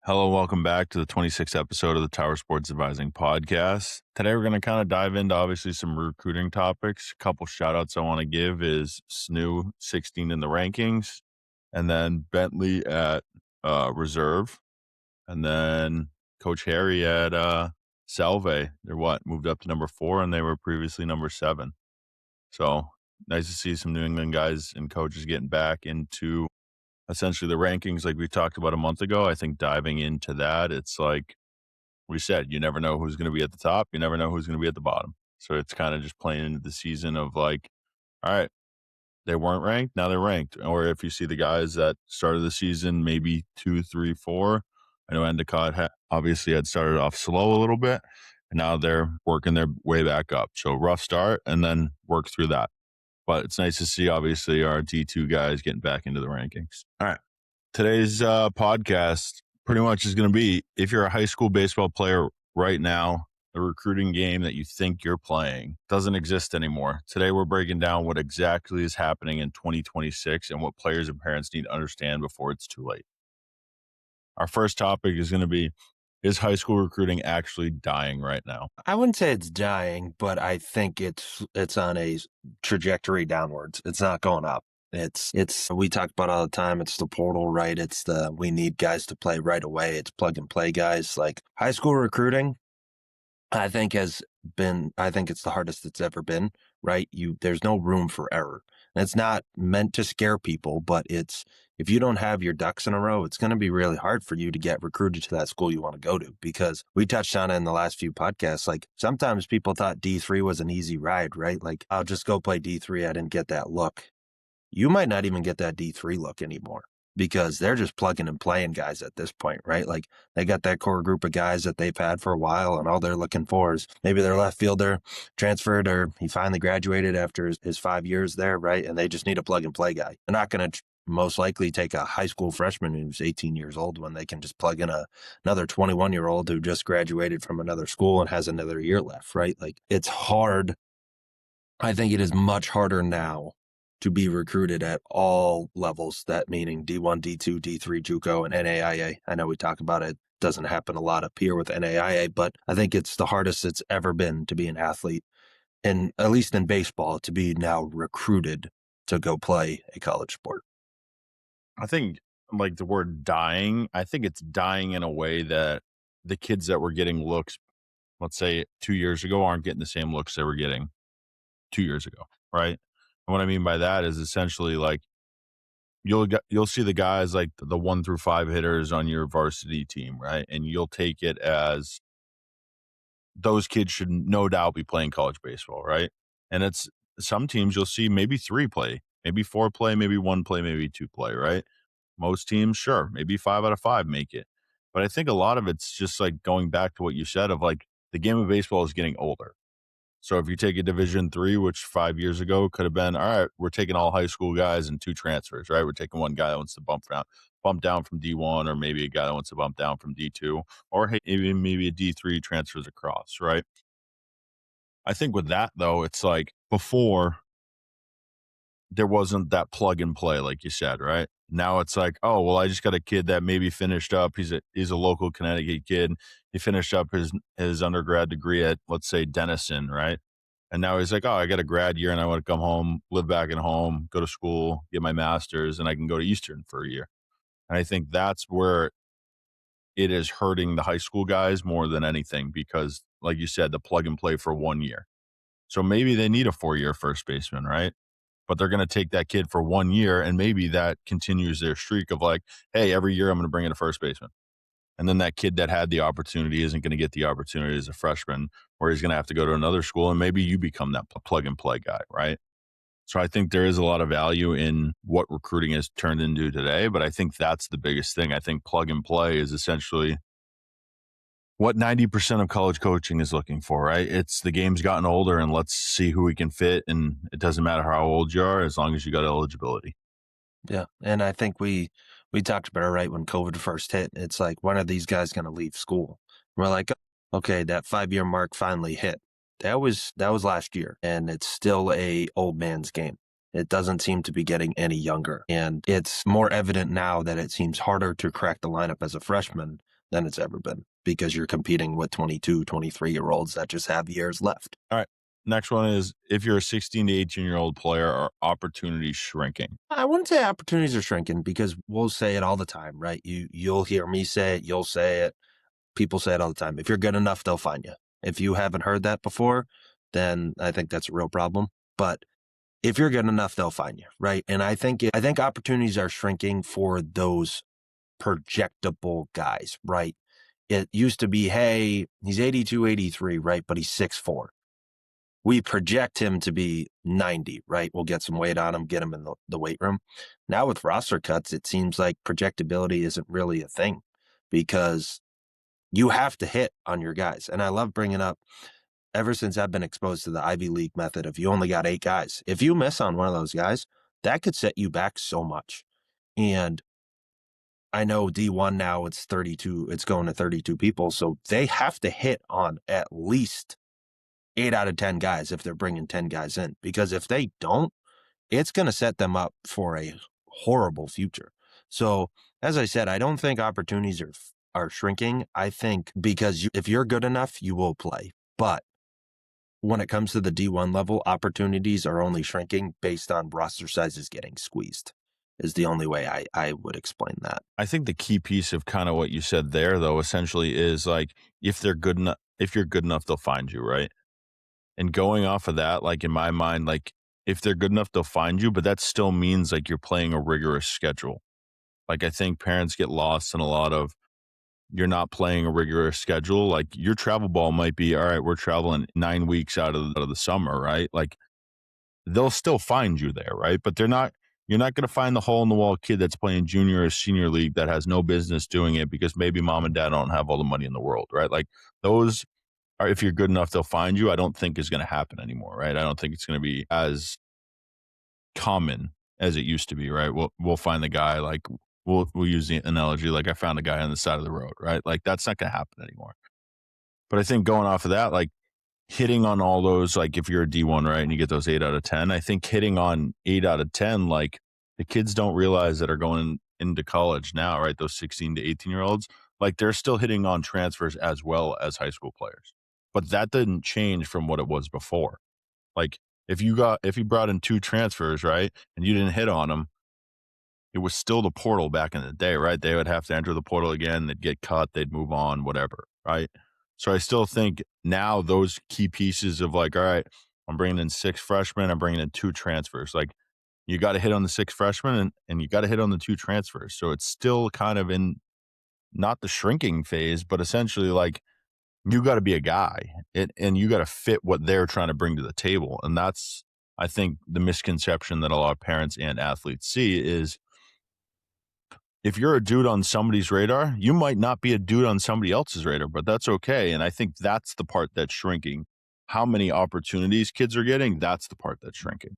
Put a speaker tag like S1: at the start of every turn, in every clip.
S1: Hello, welcome back to the 26th episode of the Tower Sports Advising Podcast. Today we're going to kind of dive into obviously some recruiting topics. A couple shout outs I want to give is Snoo 16 in the rankings, and then Bentley at reserve, and then Coach Harry at Salve. They're moved up to number 4, and they were previously number 7. So nice to see some New England guys and coaches getting back into essentially the rankings like we talked about a month ago. I think diving into that, it's like we said, you never know who's going to be at the top. You never know who's going to be at the bottom. So it's kind of just playing into the season of like, all right, they weren't ranked. Now they're ranked. Or if you see the guys that started the season, maybe 2, 3, 4. I know Endicott obviously had started off slow a little bit, and now they're working their way back up. So rough start and then work through that. But it's nice to see, obviously, our D2 guys getting back into the rankings. All right. Today's podcast pretty much is going to be, if you're a high school baseball player right now, the recruiting game that you think you're playing doesn't exist anymore. Today, we're breaking down what exactly is happening in 2026 and what players and parents need to understand before it's too late. Our first topic is going to be, is high school recruiting actually dying right now?
S2: I wouldn't say it's dying, but I think it's on a trajectory downwards. It's not going up. It's we talk about all the time. It's the portal, right? It's we need guys to play right away. It's plug and play guys. Like high school recruiting, I think it's the hardest it's ever been, right? There's no room for error. And it's not meant to scare people, but if you don't have your ducks in a row, it's going to be really hard for you to get recruited to that school you want to go to, because we touched on it in the last few podcasts. Like sometimes people thought D3 was an easy ride, right? Like I'll just go play D3. I didn't get that look. You might not even get that D3 look anymore, because they're just plugging and playing guys at this point, right? Like they got that core group of guys that they've had for a while, and all they're looking for is maybe their left fielder transferred, or he finally graduated after his 5 years there, right? And they just need a plug and play guy. They're not going to most likely take a high school freshman who's 18 years old when they can just plug in another 21-year-old who just graduated from another school and has another year left, right? Like it's hard. I think it is much harder now to be recruited at all levels, that meaning D1, D2, D3, JUCO, and NAIA. I know we talk about it. Doesn't happen a lot up here with NAIA, but I think it's the hardest it's ever been to be an athlete, and at least in baseball, to be now recruited to go play a college sport.
S1: I think like the word dying, I think it's dying in a way that the kids that were getting looks, let's say 2 years ago, aren't getting the same looks they were getting 2 years ago, right? And what I mean by that is essentially like you'll see the guys like the 1 through 5 hitters on your varsity team, right? And you'll take it as those kids should no doubt be playing college baseball, right? And it's some teams you'll see maybe 3 play, maybe 4 play, maybe 1 play, maybe 2 play, right? Most teams, sure, maybe 5 out of 5 make it. But I think a lot of it's just like going back to what you said of like the game of baseball is getting older. So if you take a Division 3, which 5 years ago could have been, all right, we're taking all high school guys and 2 transfers, right? We're taking one guy that wants to bump down from D1, or maybe a guy that wants to bump down from D2, or hey, even maybe a D3 transfers across, right? I think with that though, it's like before there wasn't that plug and play, like you said, right? Now it's like, oh, well, I just got a kid that maybe finished up. He's a local Connecticut kid. He finished up his undergrad degree at, let's say, Denison, right? And now he's like, oh, I got a grad year and I want to come home, live back at home, go to school, get my master's, and I can go to Eastern for a year. And I think that's where it is hurting the high school guys more than anything, because like you said, the plug and play for 1 year. So maybe they need a 4-year first baseman, right? But they're going to take that kid for 1 year, and maybe that continues their streak of like, hey, every year I'm going to bring in a first baseman. And then that kid that had the opportunity isn't going to get the opportunity as a freshman, or he's going to have to go to another school, and maybe you become that plug and play guy, right? So I think there is a lot of value in what recruiting has turned into today, but I think that's the biggest thing. I think plug and play is essentially what 90% of college coaching is looking for, right? It's the game's gotten older, and let's see who we can fit. And it doesn't matter how old you are, as long as you got eligibility.
S2: Yeah. And I think we talked about it right when COVID first hit. It's like, when are these guys going to leave school? We're like, okay, that 5-year mark finally hit. That was last year, and it's still a old man's game. It doesn't seem to be getting any younger. And it's more evident now that it seems harder to crack the lineup as a freshman than it's ever been because you're competing with 22, 23-year-olds that just have years left.
S1: All right. Next one is if you're a 16 to 18-year-old player, are opportunities shrinking?
S2: I wouldn't say opportunities are shrinking because we'll say it all the time, right? You'll hear me say it, you'll say it, people say it all the time. If you're good enough, they'll find you. If you haven't heard that before, then I think that's a real problem. But if you're good enough, they'll find you, right? And I think opportunities are shrinking for those projectable guys, right? It used to be, hey, he's 82, 83, right? But he's 6'4". We project him to be 90, right? We'll get some weight on him, get him in the weight room. Now with roster cuts, it seems like projectability isn't really a thing because you have to hit on your guys. And I love bringing up, ever since I've been exposed to the Ivy League method of you only got 8 guys. If you miss on one of those guys, that could set you back so much. And I know D1 now it's 32, it's going to 32 people. So they have to hit on at least 8 out of 10 guys if they're bringing 10 guys in. Because if they don't, it's going to set them up for a horrible future. So, as I said, I don't think opportunities are shrinking. I think because if you're good enough, you will play. But when it comes to the D1 level, opportunities are only shrinking based on roster sizes getting squeezed, is the only way I would explain that.
S1: I think the key piece of kind of what you said there, though, essentially is like if you're good enough, they'll find you, right? And going off of that, like in my mind, like if they're good enough, they'll find you, but that still means like you're playing a rigorous schedule. Like I think parents get lost in a lot of you're not playing a rigorous schedule. Like your travel ball might be, all right, we're traveling 9 weeks out of the summer, right? Like they'll still find you there, right? But you're not going to find the hole in the wall kid that's playing junior or senior league that has no business doing it because maybe mom and dad don't have all the money in the world, right? Like those are, if you're good enough, they'll find you. I don't think is going to happen anymore, right? I don't think it's going to be as common as it used to be, right? We'll find the guy like we'll use the analogy like I found a guy on the side of the road, right? Like that's not going to happen anymore. But I think going off of that, like hitting on all those, like if you're a D1, right, and you get those 8 out of 10, I think hitting on 8 out of 10, like the kids don't realize that are going into college now, right? Those 16 to 18-year-olds, like they're still hitting on transfers as well as high school players. But that didn't change from what it was before. Like if you brought in 2 transfers, right, and you didn't hit on them, it was still the portal back in the day, right? They would have to enter the portal again, they'd get cut, they'd move on, whatever, right? So I still think now those key pieces of like, all right, I'm bringing in 6 freshmen, I'm bringing in 2 transfers. Like you got to hit on the 6 freshmen and you got to hit on the 2 transfers. So it's still kind of in not the shrinking phase, but essentially like you got to be a guy and you got to fit what they're trying to bring to the table. And that's, I think, the misconception that a lot of parents and athletes see is if you're a dude on somebody's radar, you might not be a dude on somebody else's radar, but that's okay. And I think that's the part that's shrinking. How many opportunities kids are getting, that's the part that's shrinking.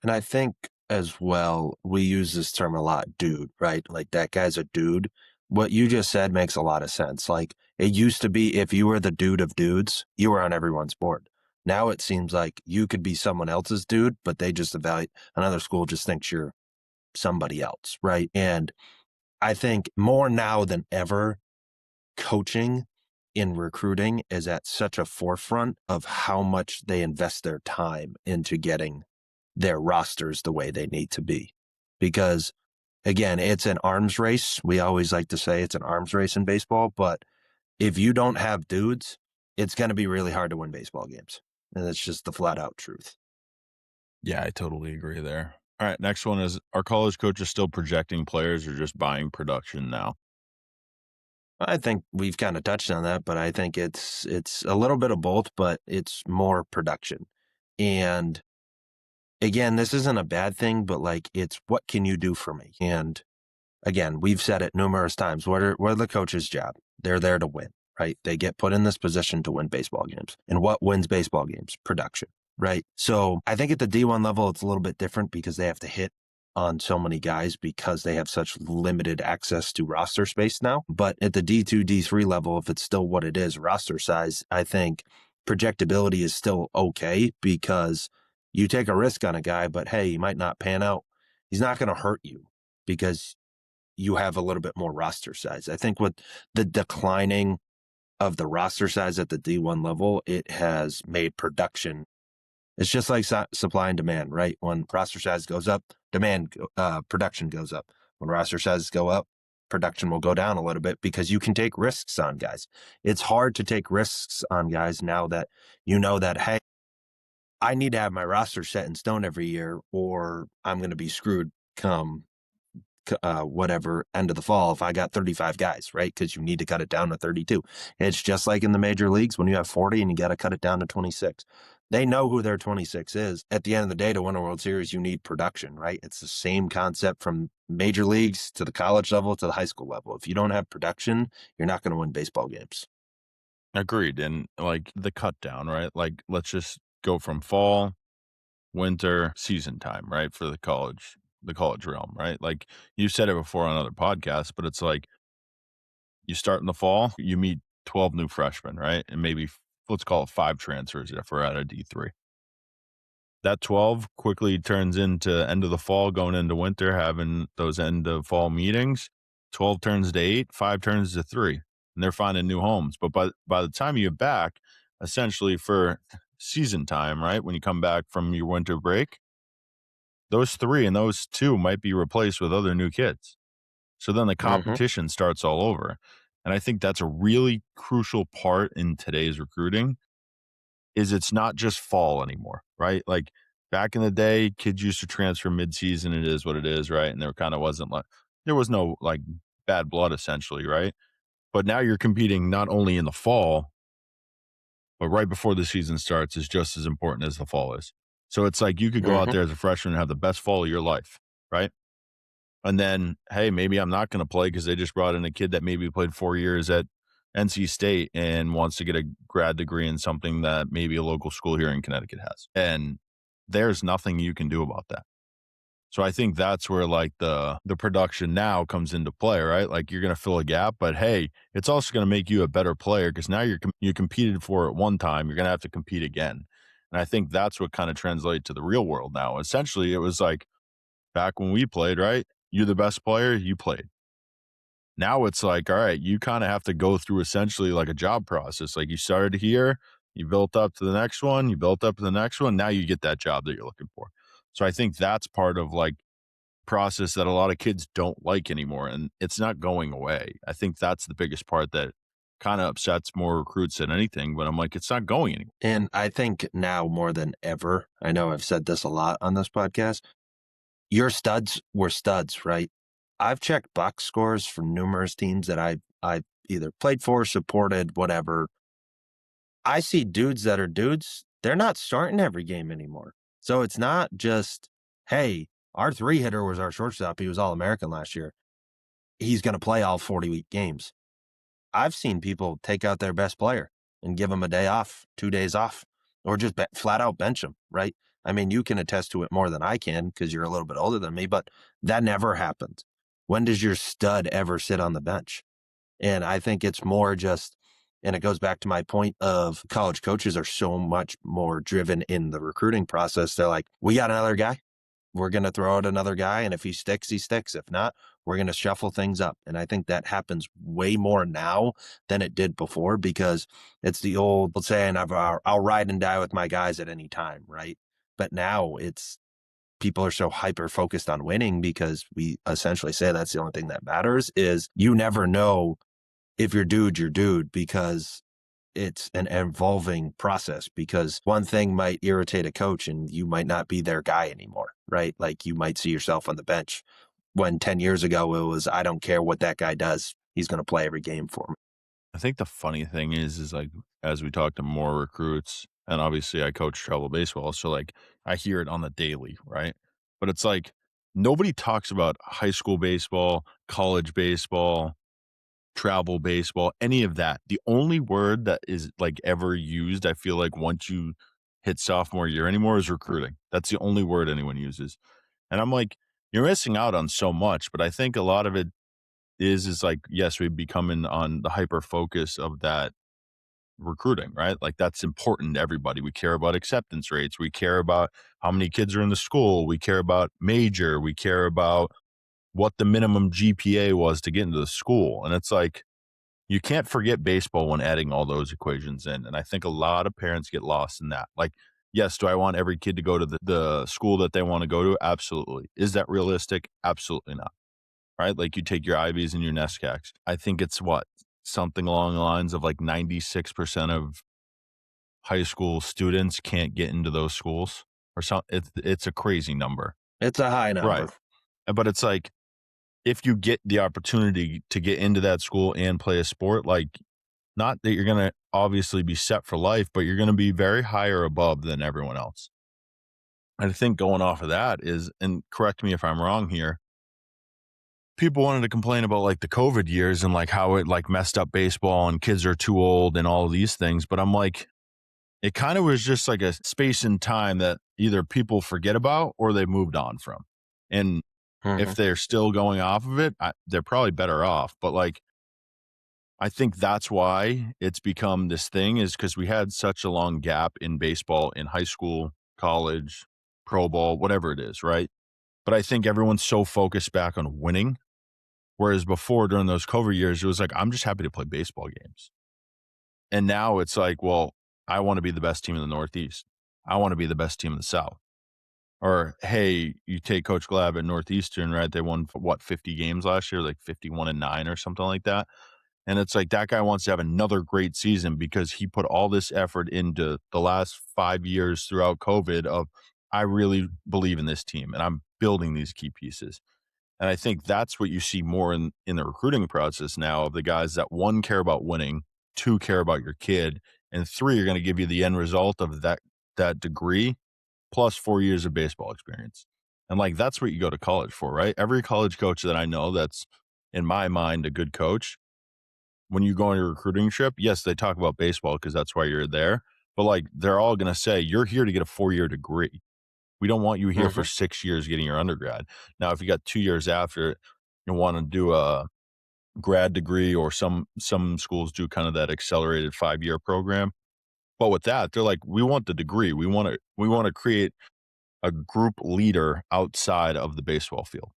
S2: And I think as well, we use this term a lot, dude, right? Like that guy's a dude. What you just said makes a lot of sense. Like it used to be if you were the dude of dudes, you were on everyone's board. Now it seems like you could be someone else's dude, but they just evaluate another school just thinks you're somebody else, right? And I think more now than ever, coaching in recruiting is at such a forefront of how much they invest their time into getting their rosters the way they need to be. Because again, it's an arms race. We always like to say it's an arms race in baseball, but if you don't have dudes, it's going to be really hard to win baseball games. And it's just the flat out truth.
S1: Yeah, I totally agree there. All right, next one is, are college coaches still projecting players or just buying production now?
S2: I think we've kind of touched on that, but I think it's a little bit of both, but it's more production. And again, this isn't a bad thing, but like it's what can you do for me? And again, we've said it numerous times. What are the coach's job? They're there to win, right? They get put in this position to win baseball games. And what wins baseball games? Production, right? So I think at the D1 level, it's a little bit different because they have to hit on so many guys because they have such limited access to roster space now. But at the D2, D3 level, if it's still what it is, roster size, I think projectability is still okay because You take a risk on a guy, but hey, he might not pan out. He's not going to hurt you because you have a little bit more roster size. I think with the declining of the roster size at the D1 level, it has made production. It's just like supply and demand, right? When roster size goes up, production goes up. When roster sizes go up, production will go down a little bit because you can take risks on guys. It's hard to take risks on guys now that you know that, hey, I need to have my roster set in stone every year or I'm going to be screwed come whatever end of the fall if I got 35 guys, right? Because you need to cut it down to 32. It's just like in the major leagues when you have 40 and you got to cut it down to 26. They know who their 26 is. At the end of the day, to win a World Series, you need production, right? It's the same concept from major leagues to the college level to the high school level. If you don't have production, you're not going to win baseball games.
S1: Agreed. And like the cut down, right? Like let's just go from fall, winter, season time, right? For the college realm, right? Like you said it before on other podcasts, but it's like you start in the fall, you meet 12 new freshmen, right? And maybe let's call it 5 transfers if we're at a D3. That 12 quickly turns into end of the fall, going into winter, having those end of fall meetings. 12 turns to 8, 5 turns to 3, and they're finding new homes. But by the time you get back, essentially for season time, right? When you come back from your winter break, those 3 and those 2 might be replaced with other new kids. So then the
S2: Mm-hmm.
S1: competition starts all over. And I think that's a really crucial part in today's recruiting is it's not just fall anymore, right? Like back in the day, kids used to transfer midseason. It is what it is, right? And there kind of wasn't like there was no like bad blood essentially, right? But now you're competing not only in the fall, but right before the season starts is just as important as the fall is. So it's like you could go out
S2: Mm-hmm.
S1: there as a freshman and have the best fall of your life, right? And then, hey, maybe I'm not going to play because they just brought in a kid that maybe played 4 years at NC State and wants to get a grad degree in something that maybe a local school here in Connecticut has. And there's nothing you can do about that. So I think that's where like the production now comes into play, right? Like you're going to fill a gap, but hey, it's also going to make you a better player because now you competed for it one time, you're going to have to compete again. And I think that's what kind of translates to the real world now. Essentially, it was like back when we played, right? You're the best player, you played. Now it's like, all right, you kind of have to go through essentially like a job process. Like you started here, you built up to the next one, you built up to the next one. Now you get that job that you're looking for. So I think that's part of like process that a lot of kids don't like anymore. And it's not going away. I think that's the biggest part that kind of upsets more recruits than anything. But I'm like, it's not going anywhere.
S2: And I think now more than ever, I know I've said this a lot on this podcast, your studs were studs, right? I've checked box scores from numerous teams that I've either played for, supported, whatever. I see dudes that are dudes, they're not starting every game anymore. So it's not just, hey, our 3 hitter was our shortstop. He was All American last year. He's going to play all 40-week games. I've seen people take out their best player and give him a day off, 2 days off, or just flat out bench him, right? I mean, you can attest to it more than I can because you're a little bit older than me, but that never happens. When does your stud ever sit on the bench? And I think it's more just, and it goes back to my point of college coaches are so much more driven in the recruiting process. They're like, we got another guy. We're going to throw out another guy. And if he sticks, he sticks. If not, we're going to shuffle things up. And I think that happens way more now than it did before because it's the old saying of I'll ride and die with my guys at any time. Right. But now it's people are so hyper focused on winning because we essentially say that's the only thing that matters is you never know if you're dude because it's an evolving process because one thing might irritate a coach and you might not be their guy anymore, right? Like you might see yourself on the bench when 10 years ago it was, I don't care what that guy does. He's going to play every game for me.
S1: I think the funny thing is like as we talk to more recruits, and obviously I coach travel baseball, so like I hear it on the daily, right? But it's like nobody talks about high school baseball, college baseball, travel baseball, any of that. The only word that is like ever used, I feel like once you hit sophomore year anymore is recruiting. That's the only word anyone uses. And I'm like, you're missing out on so much, but I think a lot of it is like, yes, we've become in on the hyper focus of that recruiting, right? Like that's important to everybody. We care about acceptance rates. We care about how many kids are in the school. We care about major. We care about what the minimum GPA was to get into the school. And it's like, you can't forget baseball when adding all those equations in. And I think a lot of parents get lost in that. Like, yes, do I want every kid to go to the school that they want to go to? Absolutely. Is that realistic? Absolutely not. Right? Like you take your Ivies and your NESCACs. I think it's what? Something along the lines of like 96% of high school students can't get into those schools or something. It's a crazy number.
S2: It's a high
S1: Right.
S2: number.
S1: But it's like, if you get the opportunity to get into that school and play a sport, like not that you're going to obviously be set for life, but you're going to be very higher above than everyone else. And I think going off of that is, and correct me if I'm wrong here, people wanted to complain about like the COVID years and like how it like messed up baseball and kids are too old and all of these things. But I'm like, it kind of was just like a space in time that either people forget about or they moved on from. And if
S2: Mhm.
S1: they're still going off of it, they're probably better off. But like, I think that's why it's become this thing is because we had such a long gap in baseball in high school, college, pro ball, whatever it is, right? But I think everyone's so focused back on winning. Whereas before, during those COVID years, it was like, I'm just happy to play baseball games. And now it's like, well, I want to be the best team in the Northeast. I want to be the best team in the South. Or, hey, you take Coach Glab at Northeastern, right? They won, what, 50 games last year, like 51-9 or something like that. And it's like that guy wants to have another great season because he put all this effort into the last 5 years throughout COVID of, I really believe in this team and I'm building these key pieces. And I think that's what you see more in the recruiting process now of the guys that one, care about winning, two, care about your kid, and three, are going to give you the end result of that degree plus 4 years of baseball experience. And like that's what you go to college for, right? Every college coach that I know that's in my mind a good coach, when you go on your recruiting trip, yes, they talk about baseball because that's why you're there. But like they're all going to say, you're here to get a 4 year degree. We don't want you here for
S2: Mhm.
S1: 6 years getting your undergrad. Now, if you got 2 years after, you want to do a grad degree, or some schools do kind of that accelerated 5 year program. But with that, they're like, we want the degree. We want to create a group leader outside of the baseball field.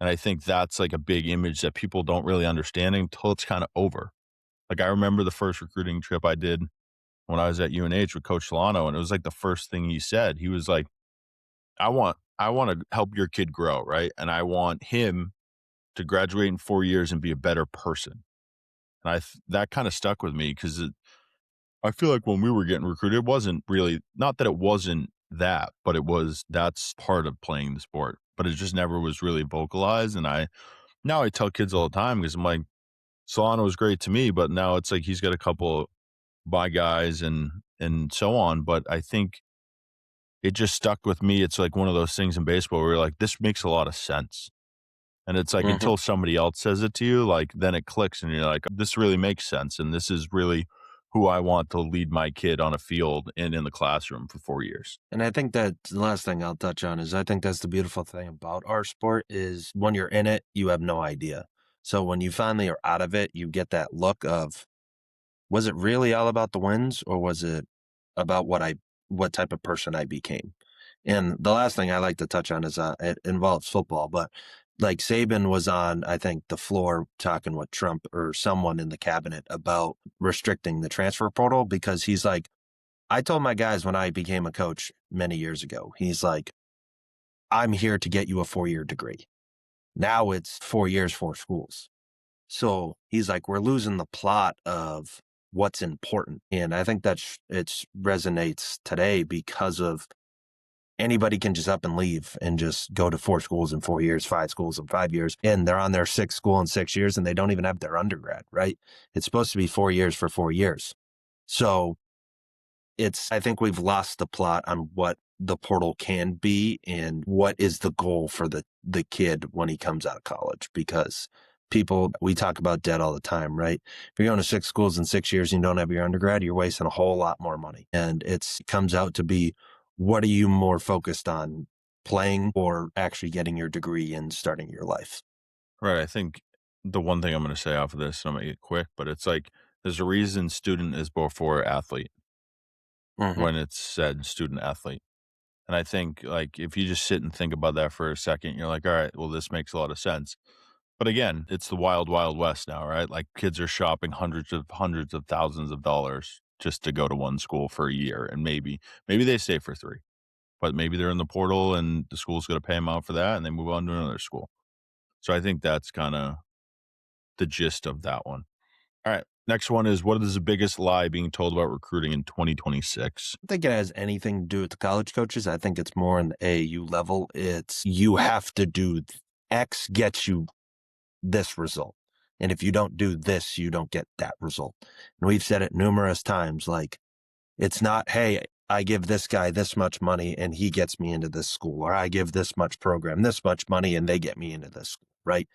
S1: And I think that's like a big image that people don't really understand until it's kind of over. Like I remember the first recruiting trip I did when I was at UNH with Coach Solano, and it was like the first thing he said. He was like, I want to help your kid grow, right? And I want him to graduate in 4 years and be a better person. And that kind of stuck with me because I feel like when we were getting recruited, it wasn't really, not that it wasn't that, but that's part of playing the sport. But it just never was really vocalized. And now I tell kids all the time because I'm like, Solano was great to me, but now it's like he's got a couple by guys and so on. But I think it just stuck with me. It's like one of those things in baseball where you're like, this makes a lot of sense. And it's like
S2: Mhm.
S1: until somebody else says it to you, like then it clicks and you're like, this really makes sense. And this is really who I want to lead my kid on a field and in the classroom for 4 years.
S2: And I think that the last thing I'll touch on is I think that's the beautiful thing about our sport is when you're in it, you have no idea. So when you finally are out of it, you get that look of, was it really all about the wins or was it about what type of person I became? And the last thing I like to touch on is it involves football, but like Saban was on, I think, the floor talking with Trump or someone in the cabinet about restricting the transfer portal because he's like, I told my guys when I became a coach many years ago, he's like, I'm here to get you a 4 year degree. Now it's 4 years, four schools. So he's like, we're losing the plot of what's important. And I think it resonates today because of anybody can just up and leave and just go to four schools in 4 years, five schools in 5 years, and they're on their sixth school in 6 years and they don't even have their undergrad, right? It's supposed to be 4 years for 4 years. So I think we've lost the plot on what the portal can be and what is the goal for the kid when he comes out of college. Because we talk about debt all the time, right? If you're going to six schools in 6 years and you don't have your undergrad, you're wasting a whole lot more money. And it comes out to be, what are you more focused on, playing or actually getting your degree and starting your life?
S1: Right. I think the one thing I'm going to say off of this, and I'm going to make it quick, but it's like There's a reason student is before athlete
S2: Mhm.
S1: when it's said student athlete. And I think, like, if you just sit and think about that for a second, you're like, all right, well, this makes a lot of sense. But again, it's the wild, wild west now, right? Like kids are shopping hundreds of thousands of dollars just to go to one school for a year, and maybe they stay for 3, but maybe they're in the portal and the school's going to pay them out for that, and they move on to another school. So I think that's kind of the gist of that one. All right, next one is, what is the biggest lie being told about recruiting in 2026?
S2: I think it has anything to do with the college coaches. I think it's more on the AAU level. It's you have to do X gets you this result. And if you don't do this, you don't get that result. And we've said it numerous times. Like, it's not, hey, I give this guy this much money and he gets me into this school, or I give this much program this much money and they get me into this school, right?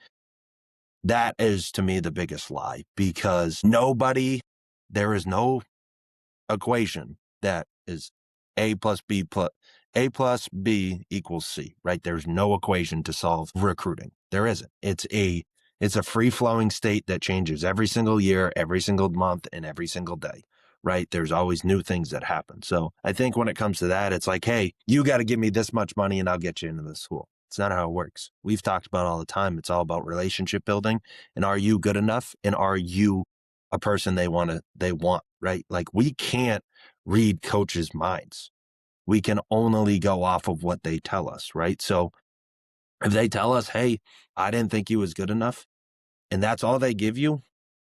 S2: That is to me the biggest lie because there is no equation that is A plus B equals C, right? There's no equation to solve recruiting. There isn't. It's a free flowing state that changes every single year, every single month, and every single day, right? There's always new things that happen. So I think when it comes to that, it's like, hey, you got to give me this much money and I'll get you into the school. It's not how it works. We've talked about all the time. It's all about relationship building. And are you good enough? And are you a person they want, right? Like we can't read coaches' minds. We can only go off of what they tell us, right? So if they tell us, hey, I didn't think he was good enough, and that's all they give you,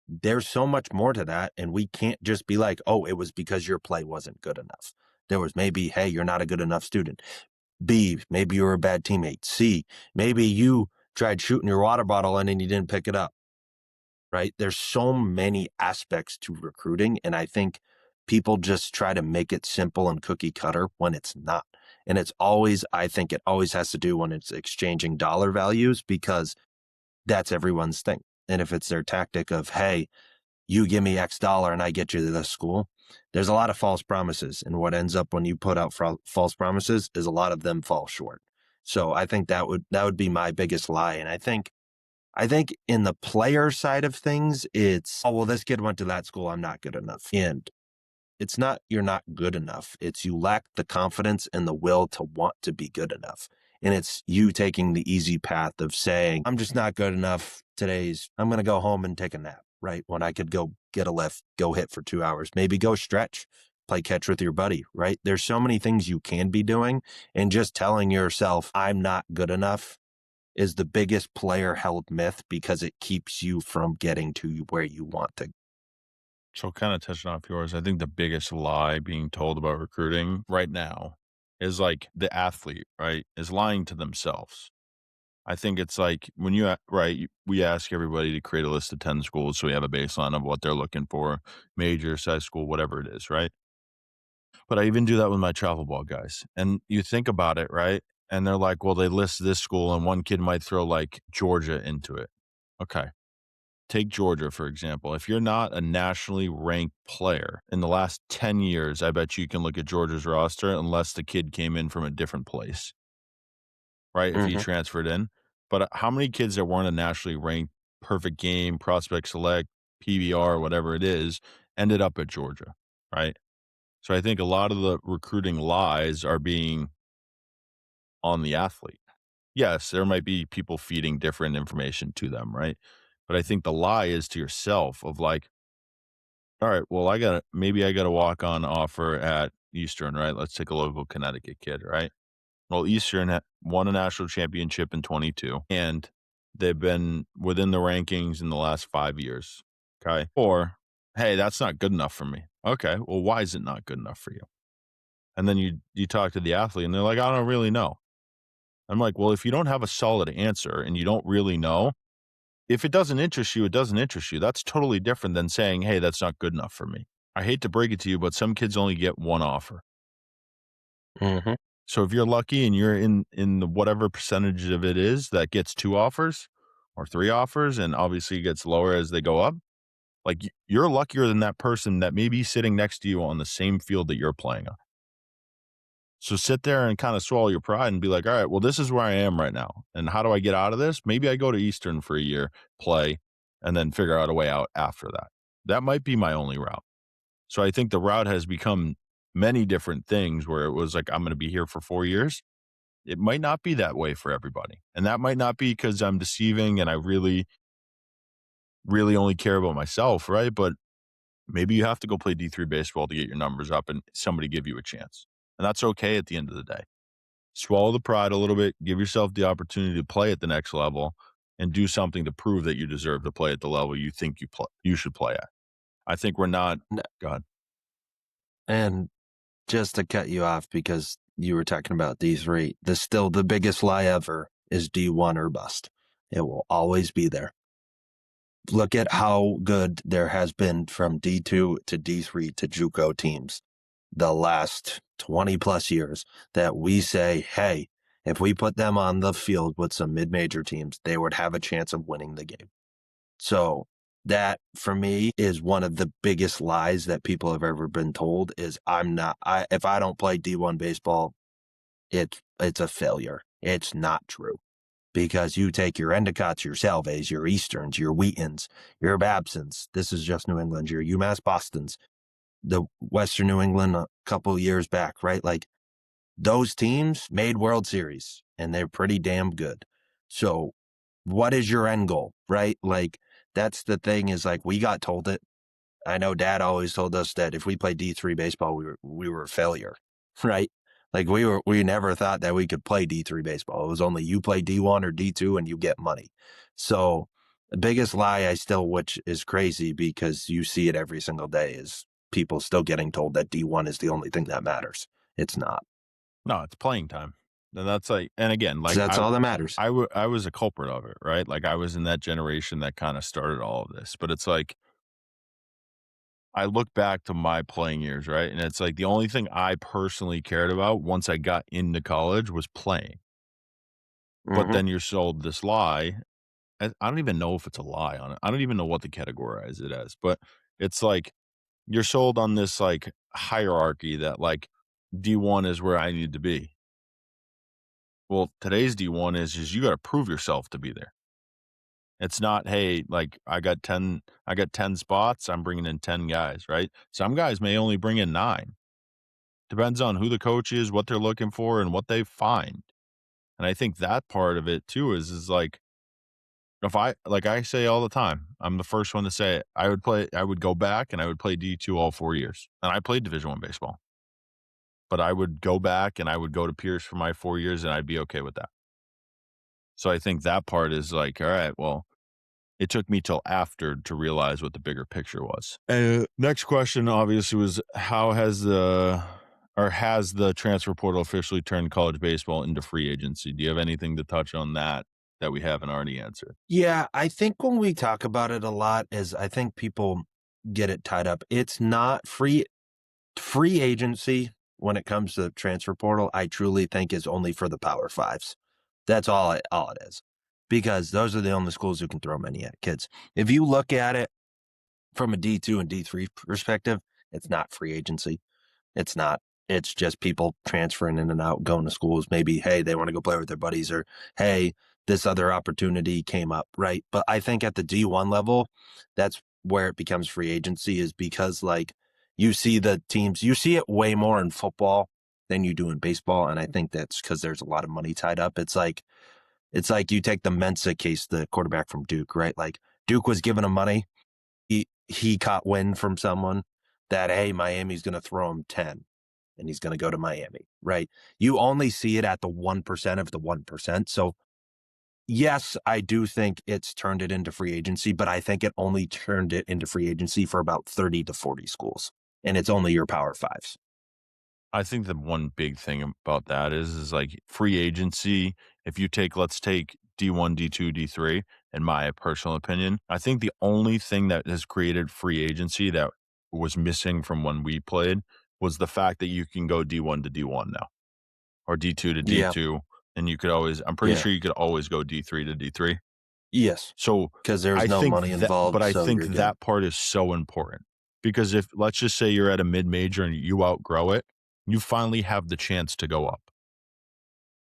S2: there's so much more to that. And we can't just be like, oh, it was because your play wasn't good enough. There was maybe, hey, you're not a good enough student. B, maybe you were a bad teammate. C, maybe you tried shooting your water bottle and then you didn't pick it up, right? There's so many aspects to recruiting. And I think people just try to make it simple and cookie cutter when it's not. And I think it always has to do when it's exchanging dollar values because that's everyone's thing. And if it's their tactic of, hey, you give me X dollar and I get you to this school, there's a lot of false promises. And what ends up when you put out false promises is a lot of them fall short. So I think that would be my biggest lie. And I think in the player side of things, it's, oh, well, this kid went to that school. I'm not good enough. And it's not, you're not good enough. It's you lack the confidence and the will to want to be good enough. And it's you taking the easy path of saying, I'm just not good enough. I'm going to go home and take a nap, right? When I could go get a lift, go hit for 2 hours, maybe go stretch, play catch with your buddy, right? There's so many things you can be doing. And just telling yourself, I'm not good enough is the biggest player held myth because it keeps you from getting to where you want to.
S1: So kind of touching off yours, I think the biggest lie being told about recruiting right now is like the athlete, right, is lying to themselves. I think it's like when we ask everybody to create a list of 10 schools so we have a baseline of what they're looking for, major, size school, whatever it is, right? But I even do that with my travel ball guys. And you think about it, right? And they're like, well, they list this school and one kid might throw like Georgia into it. Okay. Take Georgia, for example. If you're not a nationally ranked player in the last 10 years, I bet you can look at Georgia's roster unless the kid came in from a different place, right? If he
S2: Mhm.
S1: transferred in. But how many kids that weren't a nationally ranked perfect game, prospect select, PBR, whatever it is, ended up at Georgia, right? So I think a lot of the recruiting lies are being on the athlete. Yes, there might be people feeding different information to them, right? But I think the lie is to yourself of like, all right, well, maybe I got a walk on offer at Eastern, right? Let's take a local Connecticut kid, right? Well, Eastern won a national championship in 22, and they've been within the rankings in the last 5 years. Okay. Or, hey, that's not good enough for me. Okay. Well, why is it not good enough for you? And then you talk to the athlete and they're like, I don't really know. I'm like, well, if you don't have a solid answer and you don't really know, if it doesn't interest you, it doesn't interest you. That's totally different than saying, hey, that's not good enough for me. I hate to break it to you, but some kids only get one offer.
S2: Mhm.
S1: So if you're lucky and you're in the whatever percentage of it is that gets 2 offers or 3 offers, and obviously it gets lower as they go up, like you're luckier than that person that may be sitting next to you on the same field that you're playing on. So sit there and kind of swallow your pride and be like, all right, well, this is where I am right now. And how do I get out of this? Maybe I go to Eastern for a year, play, and then figure out a way out after that. That might be my only route. So I think the route has become many different things where it was like, I'm going to be here for 4 years. It might not be that way for everybody. And that might not be because I'm deceiving and I really, really only care about myself, right? But maybe you have to go play D3 baseball to get your numbers up and somebody give you a chance. And that's okay at the end of the day. Swallow the pride a little bit, give yourself the opportunity to play at the next level and do something to prove that you deserve to play at the level you think you should play at. I think we're not.
S2: N-
S1: God.
S2: And just to cut you off because you were talking about D3, still the biggest lie ever is D1 or bust. It will always be there. Look at how good there has been from D2 to D3 to JUCO teams the last 20 plus years that we say, hey, if we put them on the field with some mid-major teams, they would have a chance of winning the game. So that for me is one of the biggest lies that people have ever been told is if I don't play D1 baseball, it's a failure. It's not true because you take your Endicotts, your Salves, your Easterns, your Wheatons, your Babsons. This is just New England, your UMass Bostons, the Western New England a couple years back, right? Like those teams made World Series and they're pretty damn good. So what is your end goal, right? Like that's the thing is like we got told it. I know dad always told us that if we played D3 baseball, we were a failure, right? Like we never thought that we could play D3 baseball. It was only you play D1 or D2 and you get money. So the biggest lie I still, which is crazy because you see it every single day, is people still getting told that D1 is the only thing that matters. It's not.
S1: No, it's playing time. And that's like, and again,
S2: So
S1: like
S2: that's all that matters.
S1: I was a culprit of it, right? Like I was in that generation that kind of started all of this. But it's like I look back to my playing years, right? And it's like the only thing I personally cared about once I got into college was playing. But
S2: Hmm.
S1: then you're sold this lie. I don't even know if it's a lie on it. I don't even know what to categorize it as, but it's like you're sold on this like hierarchy that like D1 is where I need to be. Well, today's D1 is you got to prove yourself to be there. It's not, hey, like I got 10 spots, I'm bringing in 10 guys, right? Some guys may only bring in 9. Depends on who the coach is, what they're looking for and what they find. And I think that part of it too is like if I like I say all the time, I'm the first one to say it. I would go back and I would play D2 all 4 years. And I played Division 1 baseball. But I would go back and I would go to Pierce for my 4 years and I'd be okay with that. So I think that part is like, all right, well, it took me till after to realize what the bigger picture was. Next question obviously was has the transfer portal officially turned college baseball into free agency? Do you have anything to touch on that we haven't already answered?
S2: Yeah, I think when we talk about it a lot is I think people get it tied up. It's not free agency when it comes to the transfer portal. I truly think is only for the Power Fives. That's all it is, because those are the only schools who can throw money at kids. If you look at it from a D2 and D3 perspective, it's not free agency. It's not. It's just people transferring in and out, going to schools. Maybe, hey, they want to go play with their buddies, or hey, this other opportunity came up, right? But I think at the D1 level, that's where it becomes free agency, is because like you see the teams, you see it way more in football than you do in baseball. And I think that's because there's a lot of money tied up. It's like you take the Mensa case, the quarterback from Duke, right? Like Duke was giving him money. He caught wind from someone that, hey, Miami's going to throw him 10 and he's going to go to Miami, right? You only see it at the 1% of the 1%. So, yes, I do think it's turned it into free agency, but I think it only turned it into free agency for about 30 to 40 schools. And it's only your Power Fives.
S1: I think the one big thing about that is like free agency. If you take, let's take D1, D2, D3, in my personal opinion, I think the only thing that has created free agency that was missing from when we played was the fact that you can go D1 to D1 now or D2 to
S2: Yeah.
S1: D2. And you could always, I'm pretty
S2: Yeah.
S1: sure you could always go D3 to D3.
S2: Yes.
S1: So
S2: Because there's no money
S1: but
S2: involved.
S1: I
S2: So
S1: think
S2: you're good.
S1: that part is so important because if let's just say you're at a mid major and you outgrow it, you finally have the chance to go up.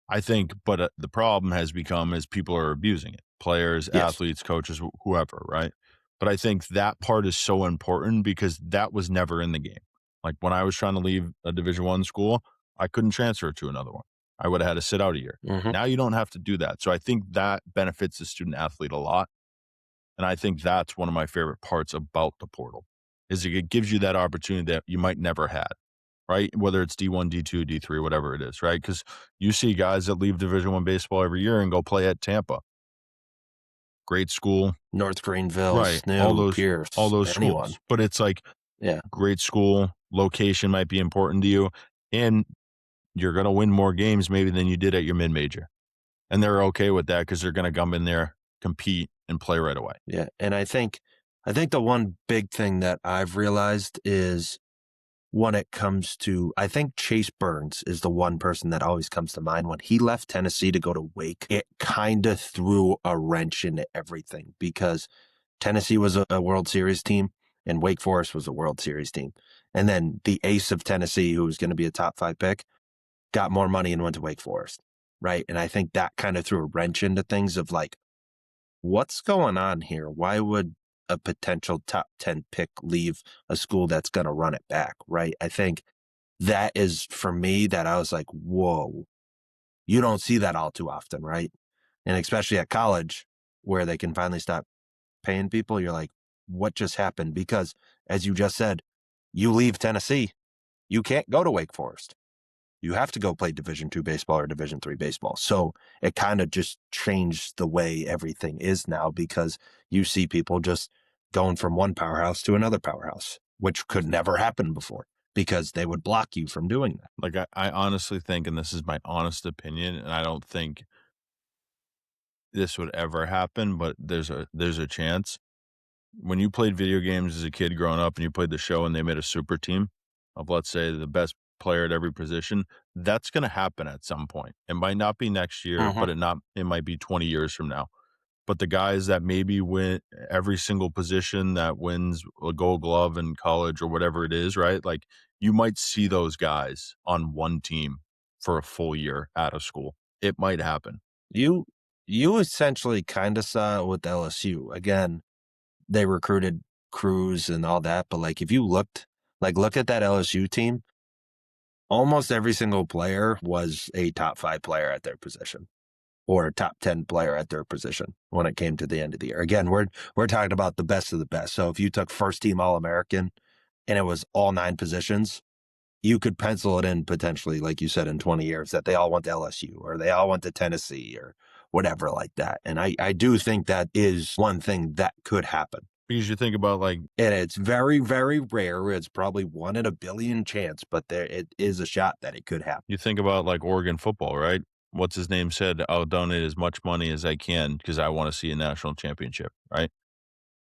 S1: I think, but the problem has become is people are abusing it. Players,
S2: Yes.
S1: athletes, coaches, whoever, right? But I think that part is so important because that was never in the game. Like when I was trying to leave a Division I school, I couldn't transfer to another one. I would have had to sit out a year.
S2: Hmm.
S1: Now you don't have to do that. So I think that benefits the student athlete a lot. And I think that's one of my favorite parts about the portal is it gives you that opportunity that you might never had, right? Whether it's D1, D2, D3, whatever it is, right? Because you see guys that leave Division I baseball every year and go play at Tampa. Great school,
S2: North Greenville,
S1: right? All
S2: Snow,
S1: all
S2: Pierce,
S1: those
S2: anyone.
S1: schools. But it's like
S2: Yeah.
S1: great school, location might be important to you, and you're gonna win more games maybe than you did at your mid-major. And they're okay with that because they're gonna come in there, compete, and play right away.
S2: Yeah. And I think the one big thing that I've realized is when it comes to, I think Chase Burns is the one person that always comes to mind. When he left Tennessee to go to Wake, it kind of threw a wrench into everything because Tennessee was a World Series team and Wake Forest was a World Series team. And then the ace of Tennessee, who was going to be a top 5 pick, got more money and went to Wake Forest. Right. And I think that kind of threw a wrench into things of like, what's going on here? Why would a potential top 10 pick leave a school that's going to run it back? Right. I think that is for me that I was like, whoa, you don't see that all too often. Right. And especially at college where they can finally stop paying people, you're like, what just happened? Because as you just said, you leave Tennessee, you can't go to Wake Forest. You have to go play Division II baseball or Division III baseball. So it kind of just changed the way everything is now because you see people just going from one powerhouse to another powerhouse, which could never happen before because they would block you from doing that.
S1: Like I honestly think, and this is my honest opinion, and I don't think this would ever happen, but there's a chance. When you played video games as a kid growing up and you played the show and they made a super team of, let's say, the best player at every position, that's going to happen at some point. It might not be next year,
S2: Hmm.
S1: but it might be 20 years from now. But the guys that maybe win every single position that wins a gold glove in college or whatever it is, right? Like you might see those guys on one team for a full year out of school. It might happen.
S2: You you essentially kind of saw it with LSU. Again, they recruited Cruz and all that, but like if you looked, like look at that LSU team, almost every single player was a top 5 player at their position or a top 10 player at their position when it came to the end of the year. Again, we're talking about the best of the best. So if you took first team All-American and it was all 9 positions, you could pencil it in potentially, like you said, in 20 years that they all went to LSU or they all went to Tennessee or whatever like that. And I do think that is one thing that could happen.
S1: Because you think about like
S2: And it's very, very rare. It's probably 1 in a billion chance, but there it is a shot that it could happen.
S1: you think about like Oregon football, right? What's his name said, I'll donate as much money as I can because I want to see a national championship, right?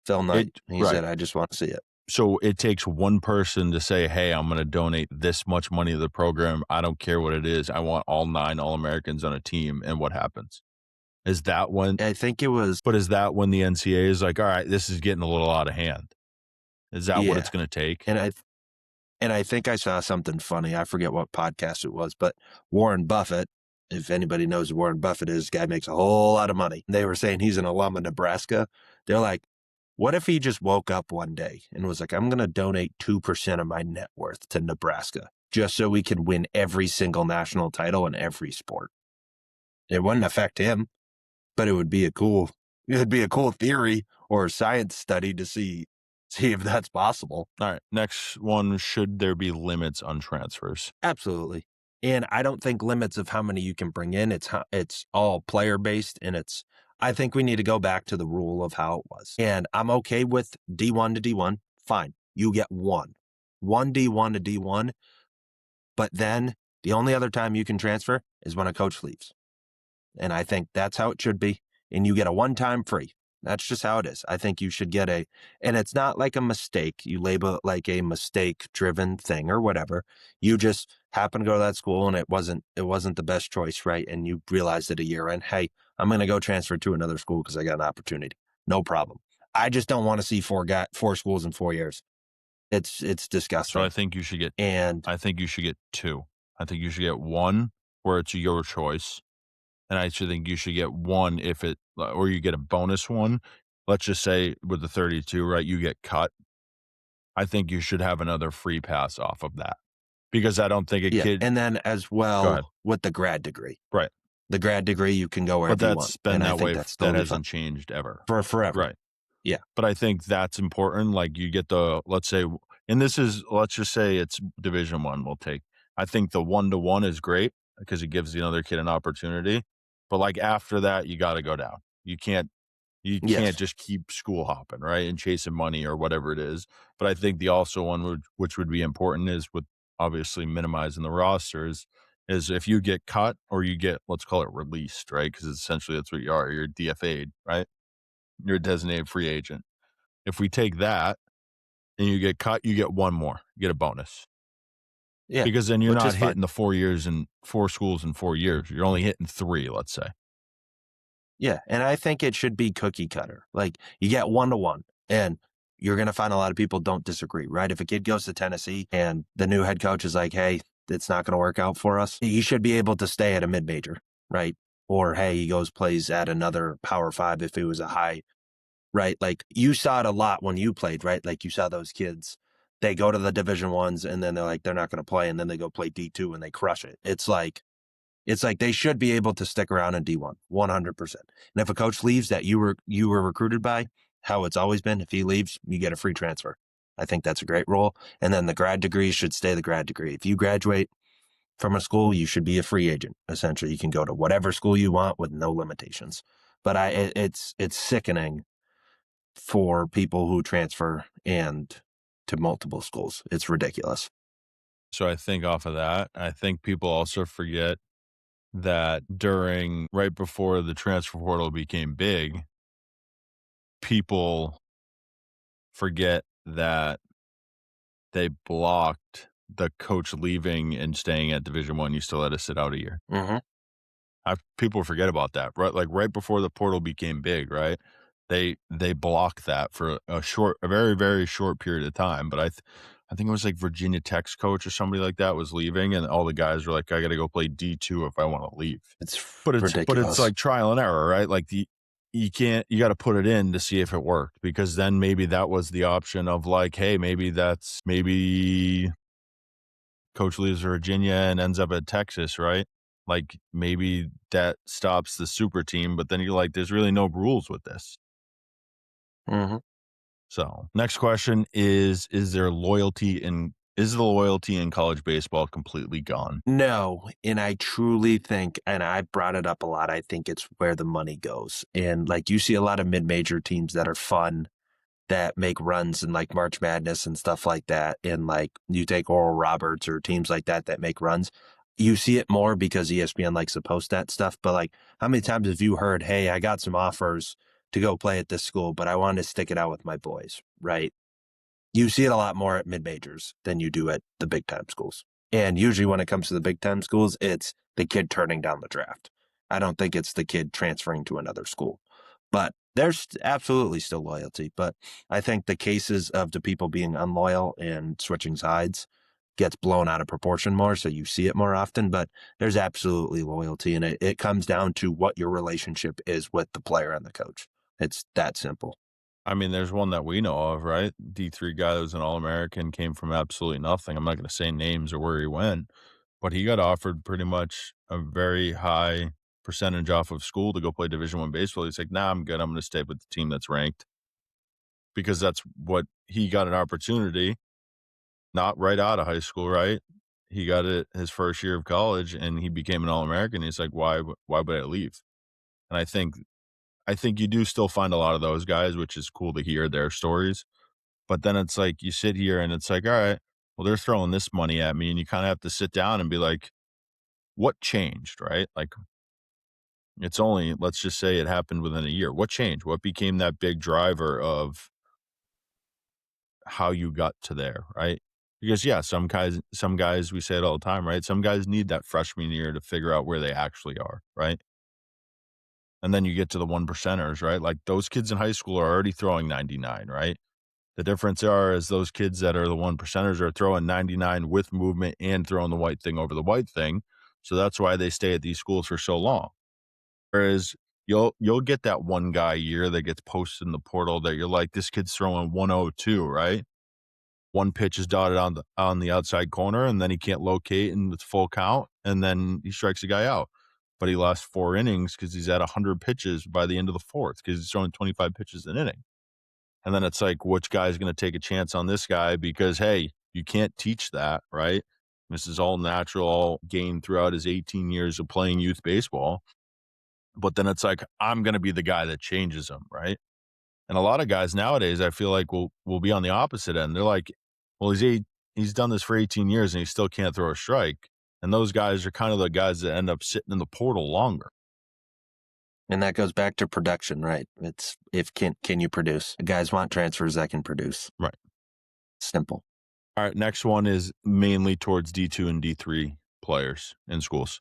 S2: Phil
S1: It
S2: Knight, he
S1: right.
S2: said, I just want to see it.
S1: So it takes one person to say, "Hey, I'm going to donate this much money to the program. I don't care what it is. I want all 9 All-Americans on a team." And what happens? Is that when
S2: I think it was,
S1: but is that when the NCAA is like, "All right, this is getting a little out of hand." Is that what
S2: yeah.
S1: it's going to take?
S2: And I think I saw something funny. I forget what podcast it was, but Warren Buffett, if anybody knows who Warren Buffett is, guy makes a whole lot of money. They were saying he's an alum of Nebraska. They're like, what if he just woke up one day and was like, I'm going to donate 2% of my net worth to Nebraska just so we can win every single national title in every sport? It wouldn't affect him, but it'd be a cool theory or science study to see if that's possible.
S1: All right, next one, should there be limits on transfers?
S2: Absolutely. And I don't think limits of how many you can bring in. It's all player based, and I think we need to go back to the rule of how it was. And I'm okay with D1 to D1. Fine. You get one D1 to D1, but then the only other time you can transfer is when a coach leaves. And I think that's how it should be. And you get a one-time free. That's just how it is. I think you should get and it's not like a mistake. You label it like a mistake driven thing or whatever. You just happen to go to that school and it wasn't the best choice, right? And you realized it a year in, hey, I'm going to go transfer to another school because I got an opportunity. No problem. I just don't want to see four schools in 4 years. It's
S1: So
S2: disgusting. And
S1: I think you should get 2. I think you should get 1 where it's your choice, and I should think you should get 1 if it or you get a bonus one let's just say with the 32, right, you get cut. I think you should have another free pass off of that because I don't think a
S2: Yeah,
S1: kid.
S2: and then as
S1: Go ahead.
S2: well with the grad degree.
S1: Right.
S2: The grad degree, you can go
S1: But
S2: wherever you want,
S1: that's been
S2: and I
S1: that
S2: think
S1: way
S2: that's
S1: that
S2: totally fine
S1: hasn't changed ever.
S2: for forever.
S1: Right.
S2: Yeah,
S1: But I think that's important. Like you get the, let's say, and this is, let's just say it's Division One. We'll take. I think the 1-to-1 is great because it gives the other kid an opportunity. But like after that, you got to go down. You can't
S2: yes,
S1: just keep school hopping, right, and chasing money or whatever it is. But I think the also one which would be important is with obviously minimizing the rosters is if you get cut or you get, let's call it released, right? Because essentially that's what you are. You're DFA'd, right? You're a designated free agent. If we take that and you get cut, you get one more, you get a bonus.
S2: yeah,
S1: Because then you're
S2: which
S1: not
S2: is fine.
S1: hitting the 4 years and 4 schools in 4 years. You're only hitting three, let's say.
S2: Yeah, and I think it should be cookie cutter. Like you get 1-to-1, and you're going to find a lot of people don't disagree, right? If a kid goes to Tennessee and the new head coach is like, "Hey, it's not going to work out for us," he should be able to stay at a mid major, right? Or hey, he goes plays at another Power Five if it was a high, right? Like you saw it a lot when you played, right? Like you saw those kids. They go to the Division Ones and then they're like they're not going to play, and then they go play D2 and they crush it. It's like they should be able to stick around in D1, 100%. And if a coach leaves that you were recruited by, how it's always been, if he leaves, you get a free transfer. I think that's a great role. And then the grad degree should stay the grad degree. If you graduate from a school, you should be a free agent. Essentially, you can go to whatever school you want with no limitations. But it's sickening for people who transfer and to multiple schools. It's ridiculous.
S1: So I think off of that, I think people also forget that during right before the transfer portal became big, people forget that they blocked the coach leaving and staying at Division One. You still had to sit out a year.
S2: Mm-hmm.
S1: People forget about that, right? Like right before the portal became big, right? They blocked that for a very very short period of time. But I think it was like Virginia Tech's coach or somebody like that was leaving, and all the guys were like, "I got to go play D2 if I want to leave."
S2: It's
S1: But it's
S2: ridiculous.
S1: like trial and error, right? Like you got to put it in to see if it worked because then maybe that was the option of like, hey, maybe coach leaves Virginia and ends up at Texas, right? Like maybe that stops the super team, but then you're like, there's really no rules with this.
S2: Mm-hmm.
S1: So next question is the loyalty in college baseball completely gone?
S2: No, and I truly think, and I brought it up a lot, I think it's where the money goes. And like you see a lot of mid-major teams that are fun, that make runs in like March Madness and stuff like that. And like you take Oral Roberts or teams like that that make runs. You see it more because ESPN likes to post that stuff. But like, how many times have you heard, "Hey, I got some offers to go play at this school, but I wanted to stick it out with my boys," right? You see it a lot more at mid majors than you do at the big time schools. And usually when it comes to the big time schools, it's the kid turning down the draft. I don't think it's the kid transferring to another school. But there's absolutely still loyalty. But I think the cases of the people being unloyal and switching sides gets blown out of proportion more. So you see it more often. But there's absolutely loyalty. And it comes down to what your relationship is with the player and the coach. It's that simple.
S1: I mean, there's one that we know of, right? D3 guy that was an All-American, came from absolutely nothing. I'm not going to say names or where he went, but he got offered pretty much a very high percentage off of school to go play Division One baseball. He's like, "Nah, I'm good. I'm going to stay with the team that's ranked," because that's what he got an opportunity, not right out of high school, right? He got it his first year of college, and he became an All-American. He's like, why would I leave? And I think you do still find a lot of those guys, which is cool to hear their stories. But then it's like you sit here and it's like, all right, well, they're throwing this money at me. And you kind of have to sit down and be like, what changed, right? Like it's only, let's just say it happened within a year. What changed? What became that big driver of how you got to there, right? Because yeah, some guys, we say it all the time, right? Some guys need that freshman year to figure out where they actually are, right? And then you get to the one percenters, right? Like those kids in high school are already throwing 99, right? The difference is those kids that are the one percenters are throwing 99 with movement and throwing the white thing over the white thing. So that's why they stay at these schools for so long. Whereas You'll get that one guy a year that gets posted in the portal that you're like, this kid's throwing 102, right? One pitch is dotted on the outside corner, and then he can't locate, and it's full count, and then he strikes the guy out. But he lost 4 innings because he's at 100 pitches by the end of the 4th because he's throwing 25 pitches an inning. And then it's like, which guy's going to take a chance on this guy? Because, hey, you can't teach that, right? This is all natural, all gained throughout his 18 years of playing youth baseball. But then it's like, I'm going to be the guy that changes him, right? And a lot of guys nowadays, I feel like will be on the opposite end. They're like, well, he's done this for 18 years and he still can't throw a strike. And those guys are kind of the guys that end up sitting in the portal longer.
S2: And that goes back to production, right? It's if can you produce? Guys want transfers that can produce.
S1: Right.
S2: Simple.
S1: All right. Next one is mainly towards D2 and D3 players in schools.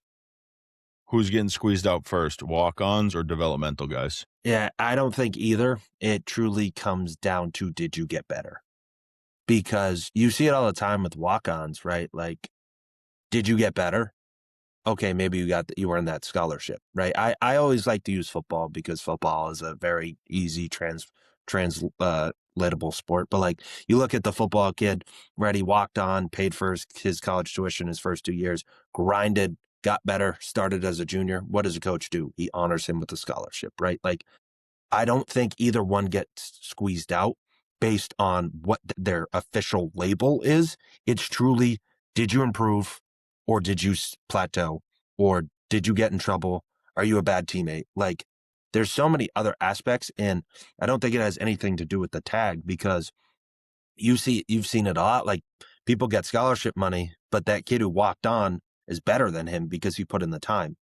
S1: Who's getting squeezed out first, walk-ons or developmental guys?
S2: Yeah, I don't think either. It truly comes down to, did you get better? Because you see it all the time with walk-ons, right? Like, did you get better? Okay, maybe you were in that scholarship, right? I always like to use football because football is a very easy translatable sport. But like, you look at the football kid, right? He walked on, paid for his college tuition his first 2 years, grinded, got better, started as a junior. What does a coach do? He honors him with a scholarship, right? Like, I don't think either one gets squeezed out based on what their official label is. It's truly, did you improve or did you plateau or did you get in trouble? Are you a bad teammate? Like, there's so many other aspects, and I don't think it has anything to do with the tag because you've seen it a lot. Like, people get scholarship money, but that kid who walked on is better than him because he put in the time.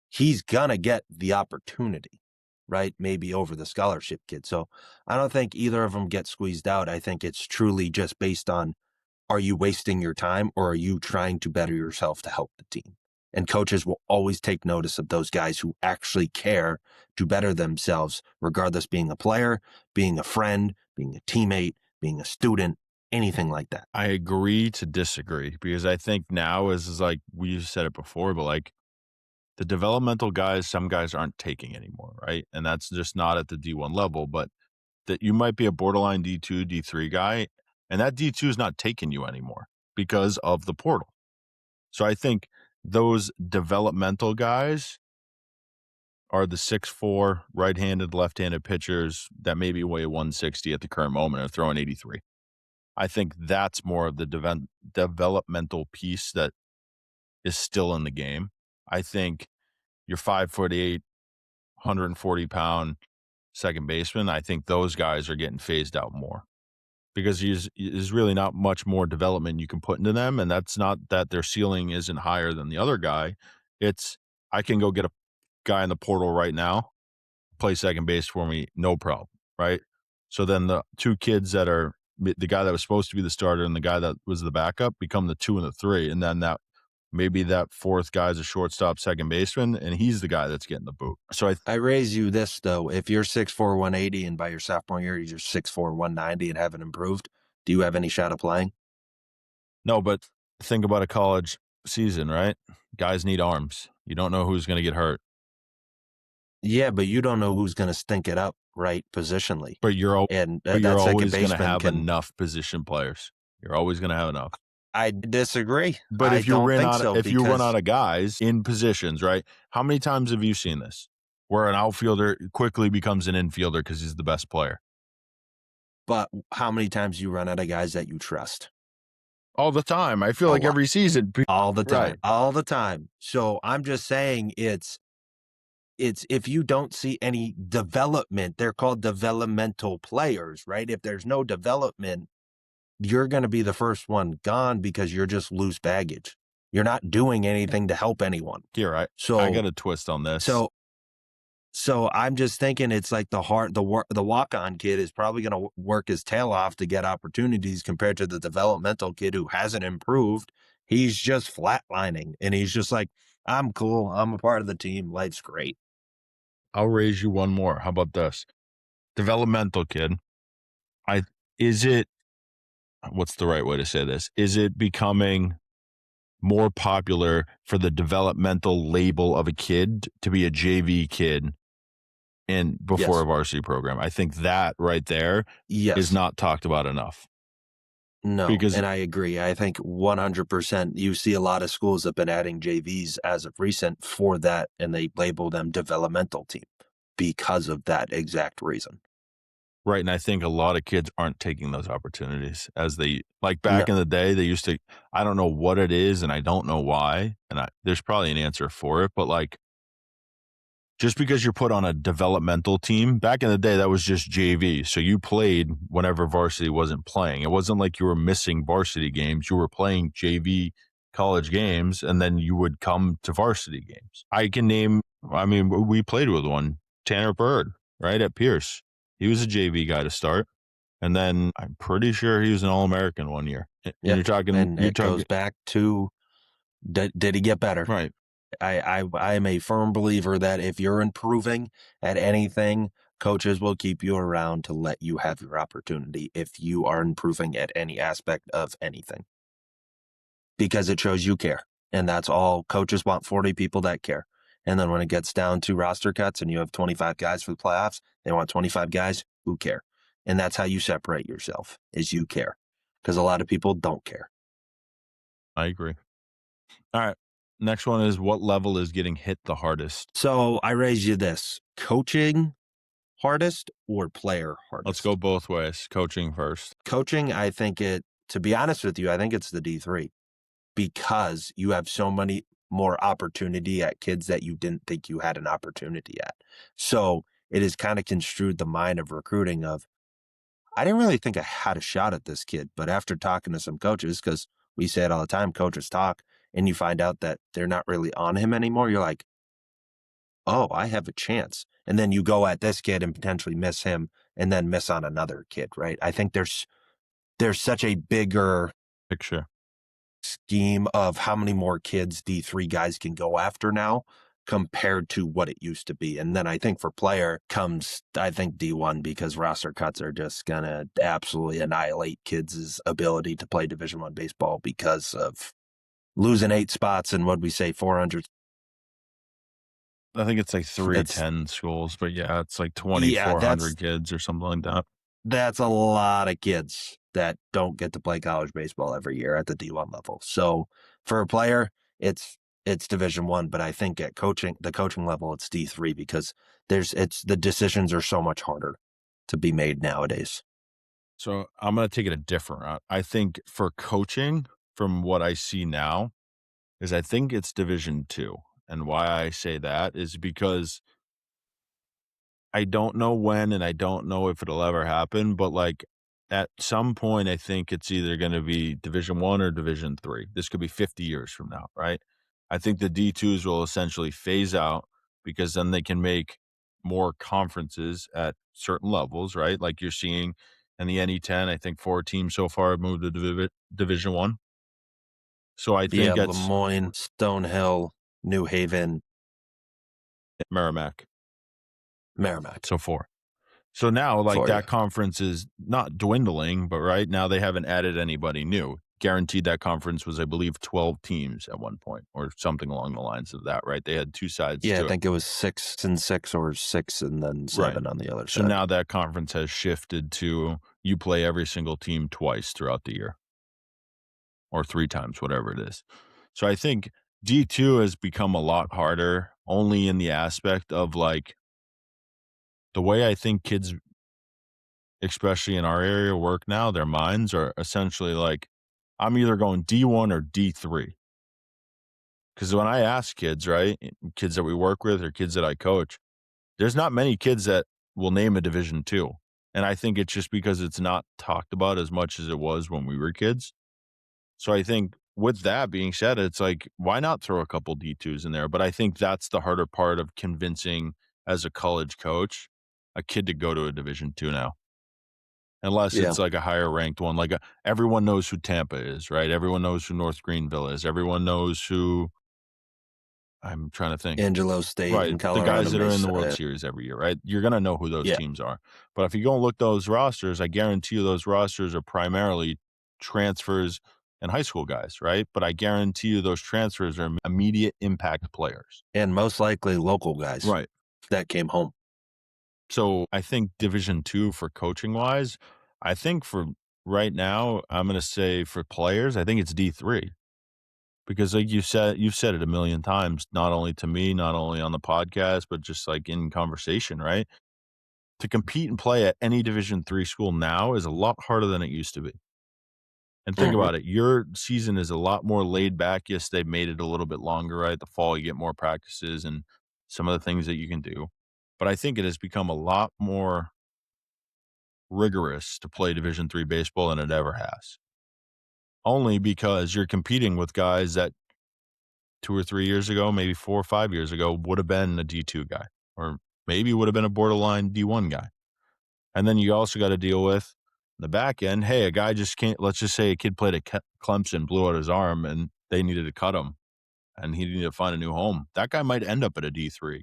S2: He's gonna get the opportunity, right? Maybe over the scholarship kid. So I don't think either of them get squeezed out. I think it's truly just based on, are you wasting your time or are you trying to better yourself to help the team? And coaches will always take notice of those guys who actually care to better themselves, regardless being a player, being a friend, being a teammate, being a student, anything like that.
S1: I agree to disagree because I think now is like we've said it before, but like the developmental guys, some guys aren't taking anymore, right? And that's just not at the D1 level, but that you might be a borderline D2, D3 guy, and that D2 is not taking you anymore because of the portal. So I think those developmental guys are the 6'4", right-handed, left-handed pitchers that maybe weigh 160 at the current moment and throwing 83. I think that's more of the developmental piece that is still in the game. I think your 5'8", 140-pound second baseman, I think those guys are getting phased out more because there's really not much more development you can put into them. And that's not that their ceiling isn't higher than the other guy. It's, I can go get a guy in the portal right now, play second base for me, no problem, right? So then the two kids that are the guy that was supposed to be the starter and the guy that was the backup become the 2 and the 3. And then that maybe that fourth guy's a shortstop second baseman, and he's the guy that's getting the boot. So
S2: I raise you this, though. If you're 6'4", 180, and by your sophomore year, you're 6'4", 190 and haven't improved, do you have any shot of playing?
S1: no, but think about a college season, right? Guys need arms. You don't know who's going to get hurt.
S2: Yeah, but you don't know who's going to stink it up, right, positionally.
S1: But you're
S2: And
S1: you're
S2: that second
S1: always going to
S2: baseman
S1: have
S2: can.
S1: enough position players. You're always going to have enough.
S2: I disagree.
S1: But
S2: I don't think so
S1: if you run
S2: because,
S1: out of guys in positions, right? How many times have you seen this where an outfielder quickly becomes an infielder because he's the best player?
S2: but how many times you run out of guys that you trust?
S1: All the time. I feel
S2: A
S1: like
S2: lot.
S1: every season.
S2: All the time.
S1: Right.
S2: All the time. So I'm just saying it's if you don't see any development, they're called developmental players, right? If there's no development, you're going to be the first one gone because you're just loose baggage. You're not doing anything to help anyone.
S1: Here, I got a twist on this.
S2: So I'm just thinking it's like the walk-on kid is probably going to work his tail off to get opportunities compared to the developmental kid who hasn't improved. He's just flatlining and he's just like, I'm cool. I'm a part of the team. Life's great.
S1: I'll raise you one more. How about this? Developmental kid. Is it, what's the right way to say this? Is it becoming more popular for the developmental label of a kid to be a JV kid and before
S2: Yes.
S1: a varsity program. I think that right there is
S2: Yes.
S1: not talked about enough
S2: No,
S1: because
S2: and I agree. I think 100% you see a lot of schools have been adding JVs as of recent for that, and they label them developmental team because of that exact reason.
S1: right, and I think a lot of kids aren't taking those opportunities as they like
S2: No.
S1: back in the day, they used to I don't know what it is, and I don't know why, and there's probably an answer for it, but, like, just because you're put on a developmental team, back in the day, that was just JV. So you played whenever varsity wasn't playing. It wasn't like you were missing varsity games. You were playing JV college games, and then you would come to varsity games. I mean, we played with one, Tanner Bird, right, at Pierce. He was a JV guy to start. And then I'm pretty sure he was an All American one year. And
S2: Yeah, and
S1: you're
S2: it goes
S1: talking,
S2: back to did he get better?
S1: right.
S2: I am a firm believer that if you're improving at anything, coaches will keep you around to let you have your opportunity if you are improving at any aspect of anything because it shows you care. And that's all coaches want 40 people that care. And then when it gets down to roster cuts and you have 25 guys for the playoffs, they want 25 guys who care. And that's how you separate yourself is you care because a lot of people don't care.
S1: I agree. All right. Next one is what level is getting hit the hardest?
S2: So I raise you this coaching hardest or player
S1: Let's go
S2: hardest?
S1: both ways. Coaching first.
S2: Coaching, I think to be honest with you, I think it's the D3 because you have so many more opportunity at kids that you didn't think you had an opportunity at. So it has kind of construed the mind of recruiting of, I didn't really think I had a shot at this kid, but after talking to some coaches, because we say it all the time, coaches talk, and you find out that they're not really on him anymore, you're like, oh, I have a chance. And then you go at this kid and potentially miss him and then miss on another kid, right? I think there's such a bigger
S1: Picture.
S2: scheme of how many more kids D3 guys can go after now compared to what it used to be. And then I think for player comes, I think D1 because roster cuts are just going to absolutely annihilate kids' ability to play Division One baseball because of losing 8 spots and what we say 400.
S1: I think it's like
S2: It's
S1: 310 schools, but yeah, it's like
S2: yeah, that's
S1: 2,400 kids or something like that.
S2: that's a lot of kids that don't get to play college baseball every year at the D1 level. So for a player, it's Division One, but I think at the coaching level, it's D3 because the decisions are so much harder to be made nowadays.
S1: So I'm going to take it a different route. I think for coaching, from what I see now, is I think it's Division Two. And why I say that is because I don't know when and I don't know if it'll ever happen, but, like, at some point, I think it's either gonna be Division 1 or Division 3. This could be 50 years from now, right? I think the D2s will essentially phase out because then they can make more conferences at certain levels, right? Like you're seeing in the NE10, I think 4 teams so far have moved to Division 1. So I
S2: Yeah,
S1: think that's
S2: Lemoyne, Stonehill, New Haven,
S1: Merrimack,
S2: Merrimack.
S1: so 4. So now, like,
S2: For you.
S1: that conference is not dwindling, but right now they haven't added anybody new. Guaranteed that conference was, I believe, 12 teams at one point or something along the lines of that, right? They had 2 sides
S2: Yeah, I
S1: to it.
S2: think it was 6 and 6 or 6 and then
S1: Right.
S2: 7 on the other
S1: So
S2: side.
S1: now that conference has shifted to you play every single team twice throughout the year or 3 times, whatever it is. So I think D2 has become a lot harder only in the aspect of, like, the way I think kids, especially in our area, work now, their minds are essentially like, I'm either going D1 or D3. Because when I ask kids, right, kids that we work with or kids that I coach, there's not many kids that will name a Division two. And I think it's just because it's not talked about as much as it was when we were kids. So I think with that being said, it's like, why not throw a couple D2s in there? But I think that's the harder part of convincing as a college coach a kid to go to a Division two now. Unless
S2: Yeah.
S1: it's like a higher ranked one, like everyone knows who Tampa is, right? Everyone knows who North Greenville is. Everyone knows who I'm trying to think.
S2: Angelo State
S1: Right,
S2: and
S1: the
S2: Colorado
S1: guys that are in the World
S2: Mesa.
S1: Series every year, right? You're gonna know who those
S2: Yeah.
S1: teams are. But if you go and look those rosters, I guarantee you those rosters are primarily transfers and high school guys, right? But I guarantee you those transfers are immediate impact players.
S2: And most likely local guys
S1: Right.
S2: that came home.
S1: So I think Division 2 for coaching wise, I think for right now, I'm gonna say for players, I think it's D3 because like you've said it a million times, not only to me, not only on the podcast, but just like in conversation, right? To compete and play at any Division 3 school now is a lot harder than it used to be. And think
S2: Mhm.
S1: about it, your season is a lot more laid back. Yes, they've made it a little bit longer, right? The fall, you get more practices and some of the things that you can do. But I think it has become a lot more rigorous to play Division 3 baseball than it ever has. Only because you're competing with guys that 2 or 3 years ago, maybe 4 or 5 years ago, would have been a D2 guy, or maybe would have been a borderline D1 guy. And then you also gotta deal with the back end. Hey, a guy just can't let's just say a kid played at Clemson, blew out his arm, and they needed to cut him, and he needed to find a new home. That guy might end up at a D3.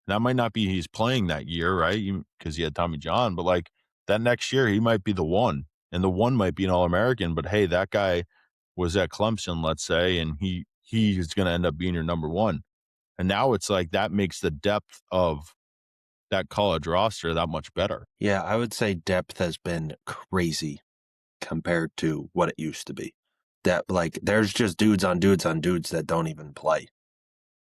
S1: That might not be he's playing that year, right? Because he had Tommy John, but, like, that next year, he might be the one, and the one might be an All-American, but, hey, that guy was at Clemson, let's say, and he is gonna end up being your number 1. And now it's like that makes the depth of that college roster that much better.
S2: Yeah, I would say depth has been crazy compared to what it used to be. That like there's just dudes on dudes on dudes that don't even play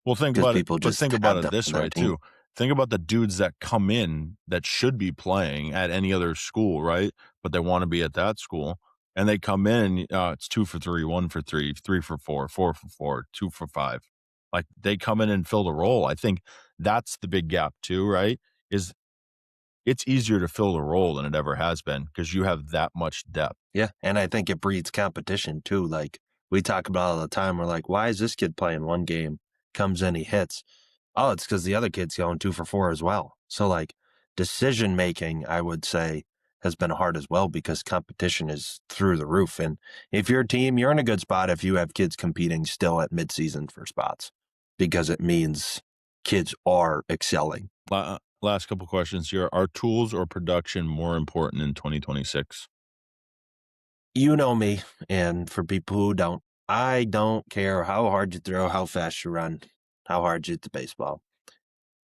S1: Well, think
S2: because
S1: about it
S2: people
S1: but
S2: just
S1: think about
S2: have
S1: it
S2: them
S1: this
S2: on their
S1: way
S2: team.
S1: too. Think about the dudes that come in that should be playing at any other school, right? But they wanna be at that school, and they come in, it's 2 for 3, 1 for 3, 3 for 4, 4 for 4, 2 for 5. Like, they come in and fill the role. I think that's the big gap too, right? Is it's easier to fill the role than it ever has been because you have that much depth.
S2: Yeah, and I think it breeds competition too. Like we talk about all the time. We're like, why is this kid playing one game? Comes in, he hits. Oh, it's because the other kid's going 2 for 4 as well. So like decision making, I would say, has been hard as well because competition is through the roof. And if you're a team, you're in a good spot if you have kids competing still at midseason for spots because it means kids are excelling.
S1: Last couple questions here. Are tools or production more important in 2026?
S2: You know me, and for people who don't, I don't care how hard you throw, how fast you run, how hard you hit the baseball.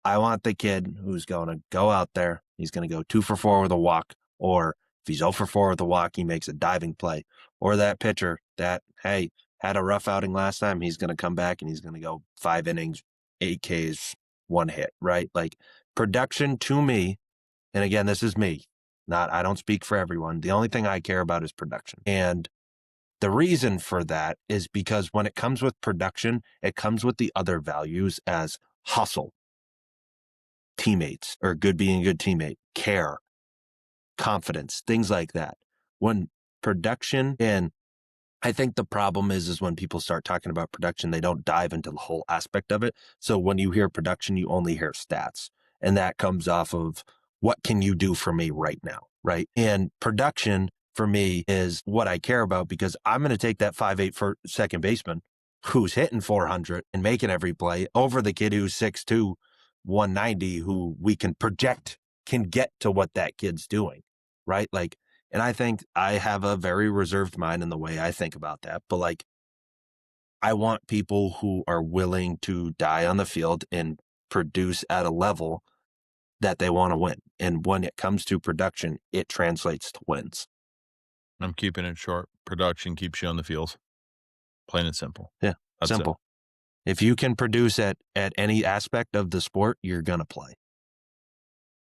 S2: I want the kid who's going to go out there. He's going to go 2 for 4 with a walk, or if he's 0 for 4 with a walk, he makes a diving play. Or that pitcher that, hey, had a rough outing last time, he's going to come back and he's going to go 5 innings, 8 Ks, 1 hit, right? Like production to me, and again, this is me, not, I don't speak for everyone. The only thing I care about is production. And the reason for that is because when it comes with production, it comes with the other values as hustle, teammates or good being a good teammate, care, confidence, things like that. When production and I think the problem is when people start talking about production, they don't dive into the whole aspect of it. So when you hear production, you only hear stats. And that comes off of what can you do for me right now? Right. And production for me is what I care about because I'm going to take that 5'8" for second baseman who's hitting 400 and making every play over the kid who's 6'2", 190, who we can project can get to what that kid's doing. Right. Like, and I think I have a very reserved mind in the way I think about that. But like, I want people who are willing to die on the field and produce at a level that they want to win. And when it comes to production, it translates to wins.
S1: I'm keeping it short. Production keeps you on the field. Plain and simple.
S2: Yeah.
S1: That's it.
S2: Simple. If you can produce at any aspect of the sport, you're going to play.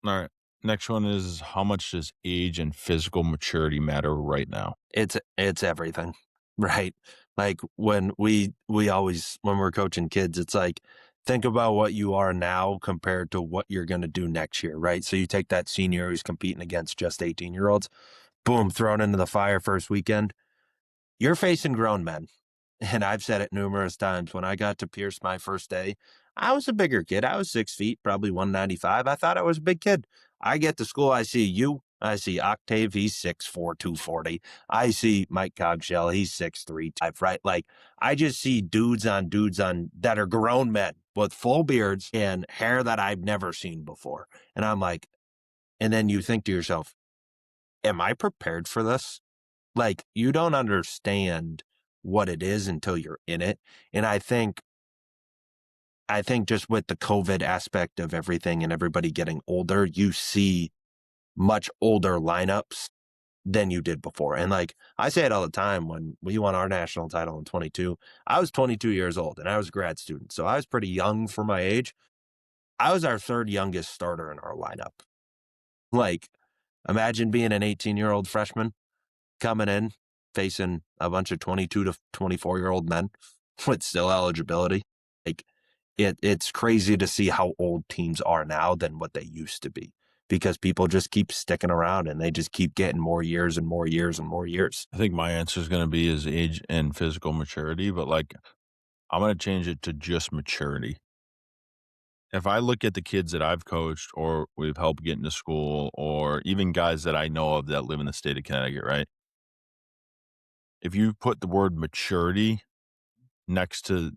S1: All right. Next one is how much does age and physical maturity matter right now?
S2: It's everything. Right. Like when we always when we're coaching kids, it's like think about what you are now compared to what you're going to do next year, right? So you take that senior who's competing against just 18-year-olds, boom, thrown into the fire first weekend. You're facing grown men. And I've said it numerous times. When I got to Pierce my first day, I was a bigger kid. I was 6 feet, probably 195. I thought I was a big kid. I get to school, I see you. I see Octave, he's 6'4", 240. I see Mike Cogshell, he's 6'3", type, right? Like, I just see dudes on that are grown men with full beards and hair that I've never seen before. And I'm like, and then you think to yourself, am I prepared for this? Like, you don't understand what it is until you're in it. And I think I think just with the COVID aspect of everything and everybody getting older, you see much older lineups than you did before. And like I say it all the time, when we won our national title in 22, I was 22 years old and I was a grad student. So I was pretty young for my age. I was our third youngest starter in our lineup. Like, imagine being an 18-year-old freshman coming in, facing a bunch of 22 to 24-year-old men with still eligibility. Like, it's crazy to see how old teams are now than what they used to be, because people just keep sticking around and they just keep getting more years and more years and more years.
S1: I think my answer is going to be is age and physical maturity, but like I'm going to change it to just maturity. If I look at the kids that I've coached or we've helped get into school, or even guys that I know of that live in the state of Connecticut, right? If you put the word maturity next to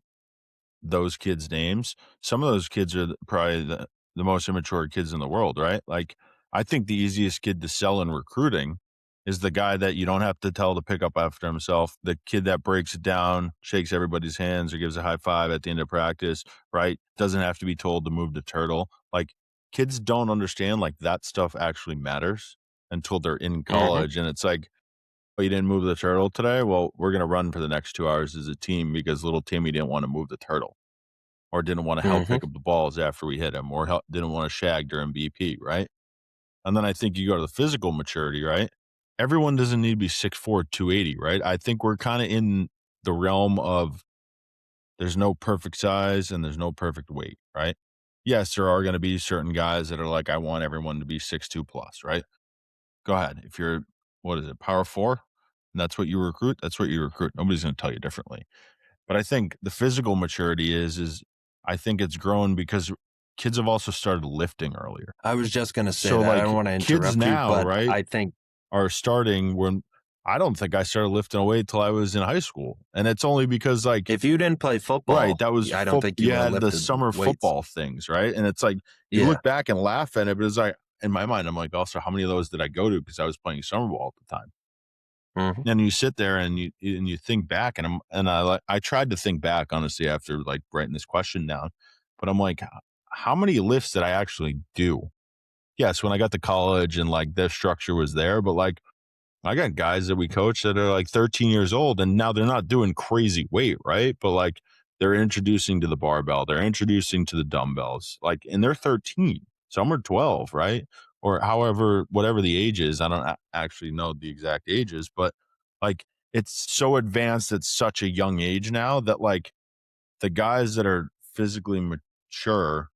S1: those kids' names, some of those kids are probably the most immature kids in the world, right? Like, I think the easiest kid to sell in recruiting is the guy that you don't have to tell to pick up after himself, the kid that breaks it down, shakes everybody's hands, or gives a high five at the end of practice, right? Doesn't have to be told to move the turtle. Like, kids don't understand like that stuff actually matters until they're in
S2: Hmm.
S1: college. And it's like, oh, you didn't move the turtle today? Well, we're going to run for the next 2 hours as a team because little Timmy didn't want to move the turtle or didn't want to help
S2: Hmm.
S1: pick up the balls after we hit him or didn't want to shag during BP, right? And then I think you go to the physical maturity, right? Everyone doesn't need to be 6'4", 280, right? I think we're kind of in the realm of there's no perfect size and there's no perfect weight, right? Yes, there are going to be certain guys that are like, I want everyone to be 6'2" plus, right? Go ahead. If you're, what is it, power four? And that's what you recruit. That's what you recruit. Nobody's going to tell you differently. But I think the physical maturity is I think it's grown because kids have also started lifting earlier.
S2: I was just going to say
S1: So
S2: that. I
S1: like
S2: don't want to
S1: kids
S2: interrupt you,
S1: now,
S2: but
S1: right,
S2: I think
S1: are starting when I don't think I started lifting weight till I was in high school. And it's only because like
S2: if you didn't play
S1: right,
S2: football,
S1: that was
S2: I don't think you
S1: you
S2: would have
S1: had the
S2: lifted
S1: summer
S2: weights.
S1: football things, right? And it's like you
S2: Yeah.
S1: look back and laugh at it, but it's like in my mind, I'm like, also, how many of those did I go to because I was playing summer ball at the time?
S2: Hmm.
S1: And you sit there and you think back, and I tried to think back honestly after like writing this question down, but I'm like, how many lifts did I actually do? Yes, when I got to college and like the structure was there, but like I got guys that we coach that are like 13 years old and now they're not doing crazy weight, right? But like they're introducing to the barbell, they're introducing to the dumbbells, like, and they're 13. Some are 12, right? Or however, whatever the age is. I don't actually know the exact ages, but like it's so advanced at such a young age now that like the guys that are physically mature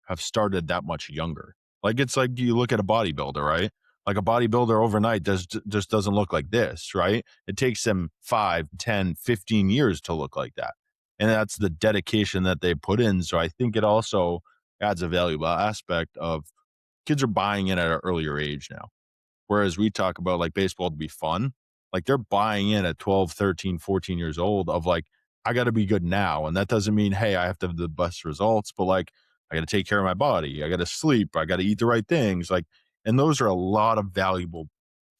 S1: have started that much younger. Like it's like you look at a bodybuilder, right? Like a bodybuilder overnight just doesn't look like this, right? It takes them 5, 10, 15 years to look like that. And that's the dedication that they put in. So I think it also adds a valuable aspect of kids are buying in at an earlier age now. Whereas we talk about like baseball to be fun, like they're buying in at 12, 13, 14 years old of like, I got to be good now. And that doesn't mean, hey, I have to have the best results, but like, I got to take care of my body. I got to sleep. I got to eat the right things. Like, and those are a lot of valuable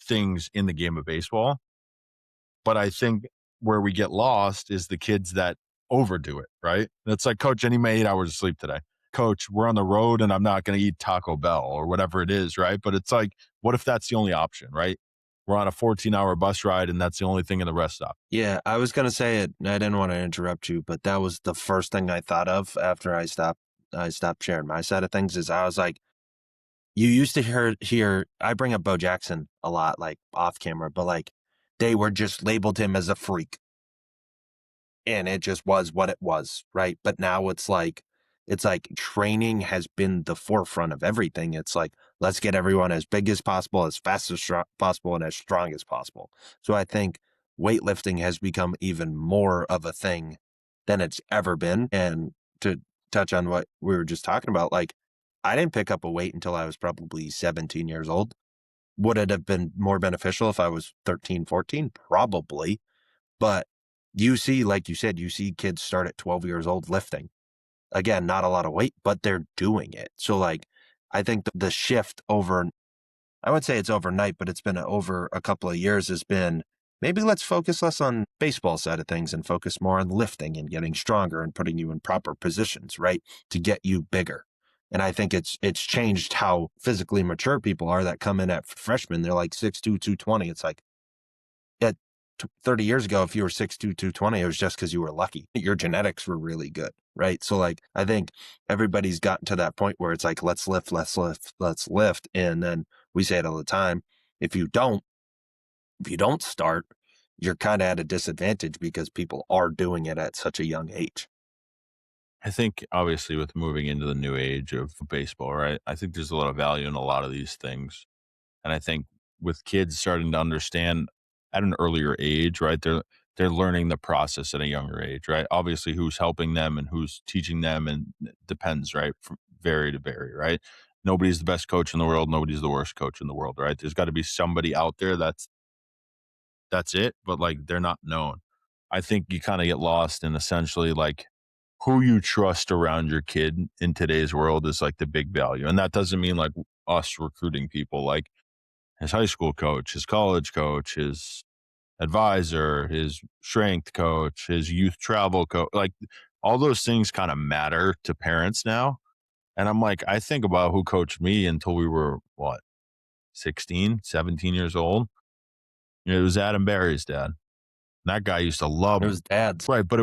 S1: things in the game of baseball. But I think where we get lost is the kids that overdo it, right? It's like, coach, I need my 8 hours of sleep today. Coach, we're on the road and I'm not going to eat Taco Bell or whatever it is, right? But it's like, what if that's the only option, right? We're on a 14-hour bus ride and that's the only thing in the rest stop.
S2: Yeah, I was gonna say it. I didn't want to interrupt you, but that was the first thing I thought of after I stopped sharing my side of things. Is I was like, you used to hear. I bring up Bo Jackson a lot, like off camera, but like they were just labeled him as a freak, and it just was what it was, right? But now it's like training has been the forefront of everything. It's like, let's get everyone as big as possible, as fast as possible, and as strong as possible. So I think weightlifting has become even more of a thing than it's ever been. And to touch on what we were just talking about, like I didn't pick up a weight until I was probably 17 years old. Would it have been more beneficial if I was 13, 14? Probably. But you see, like you said, you see kids start at 12 years old lifting. Again, not a lot of weight, but they're doing it. So, like, I think the shift over, I would say it's overnight, but it's been over a couple of years, has been maybe let's focus less on baseball side of things and focus more on lifting and getting stronger and putting you in proper positions, right? To get you bigger. And I think it's changed how physically mature people are that come in at freshmen. They're like 6'2", 220. It's like at 30 years ago, if you were 6'2", 220, it was just because you were lucky. Your genetics were really good, right? So like, I think everybody's gotten to that point where it's like, let's lift, let's lift, let's lift. And then we say it all the time. If you don't, if you don't start, you're kind of at a disadvantage because people are doing it at such a young age.
S1: I think obviously with moving into the new age of baseball, right? I think there's a lot of value in a lot of these things. And I think with kids starting to understand at an earlier age, right? They're learning the process at a younger age, right? Obviously who's helping them and who's teaching them and it depends, right? From vary to vary, right? Nobody's the best coach in the world, nobody's the worst coach in the world, right? There's got to be somebody out there that's it, but like they're not known. I think you kind of get lost in essentially like who you trust around your kid in today's world is like the big value. And that doesn't mean like us recruiting people, like his high school coach, his college coach, his advisor, his strength coach, his youth travel coach. Like all those things kind of matter to parents now. And I'm like, I think about who coached me until we were what, 16, 17 years old. You know, it was Adam Barry's dad. That guy used to
S2: It
S1: love
S2: was dads.
S1: right, but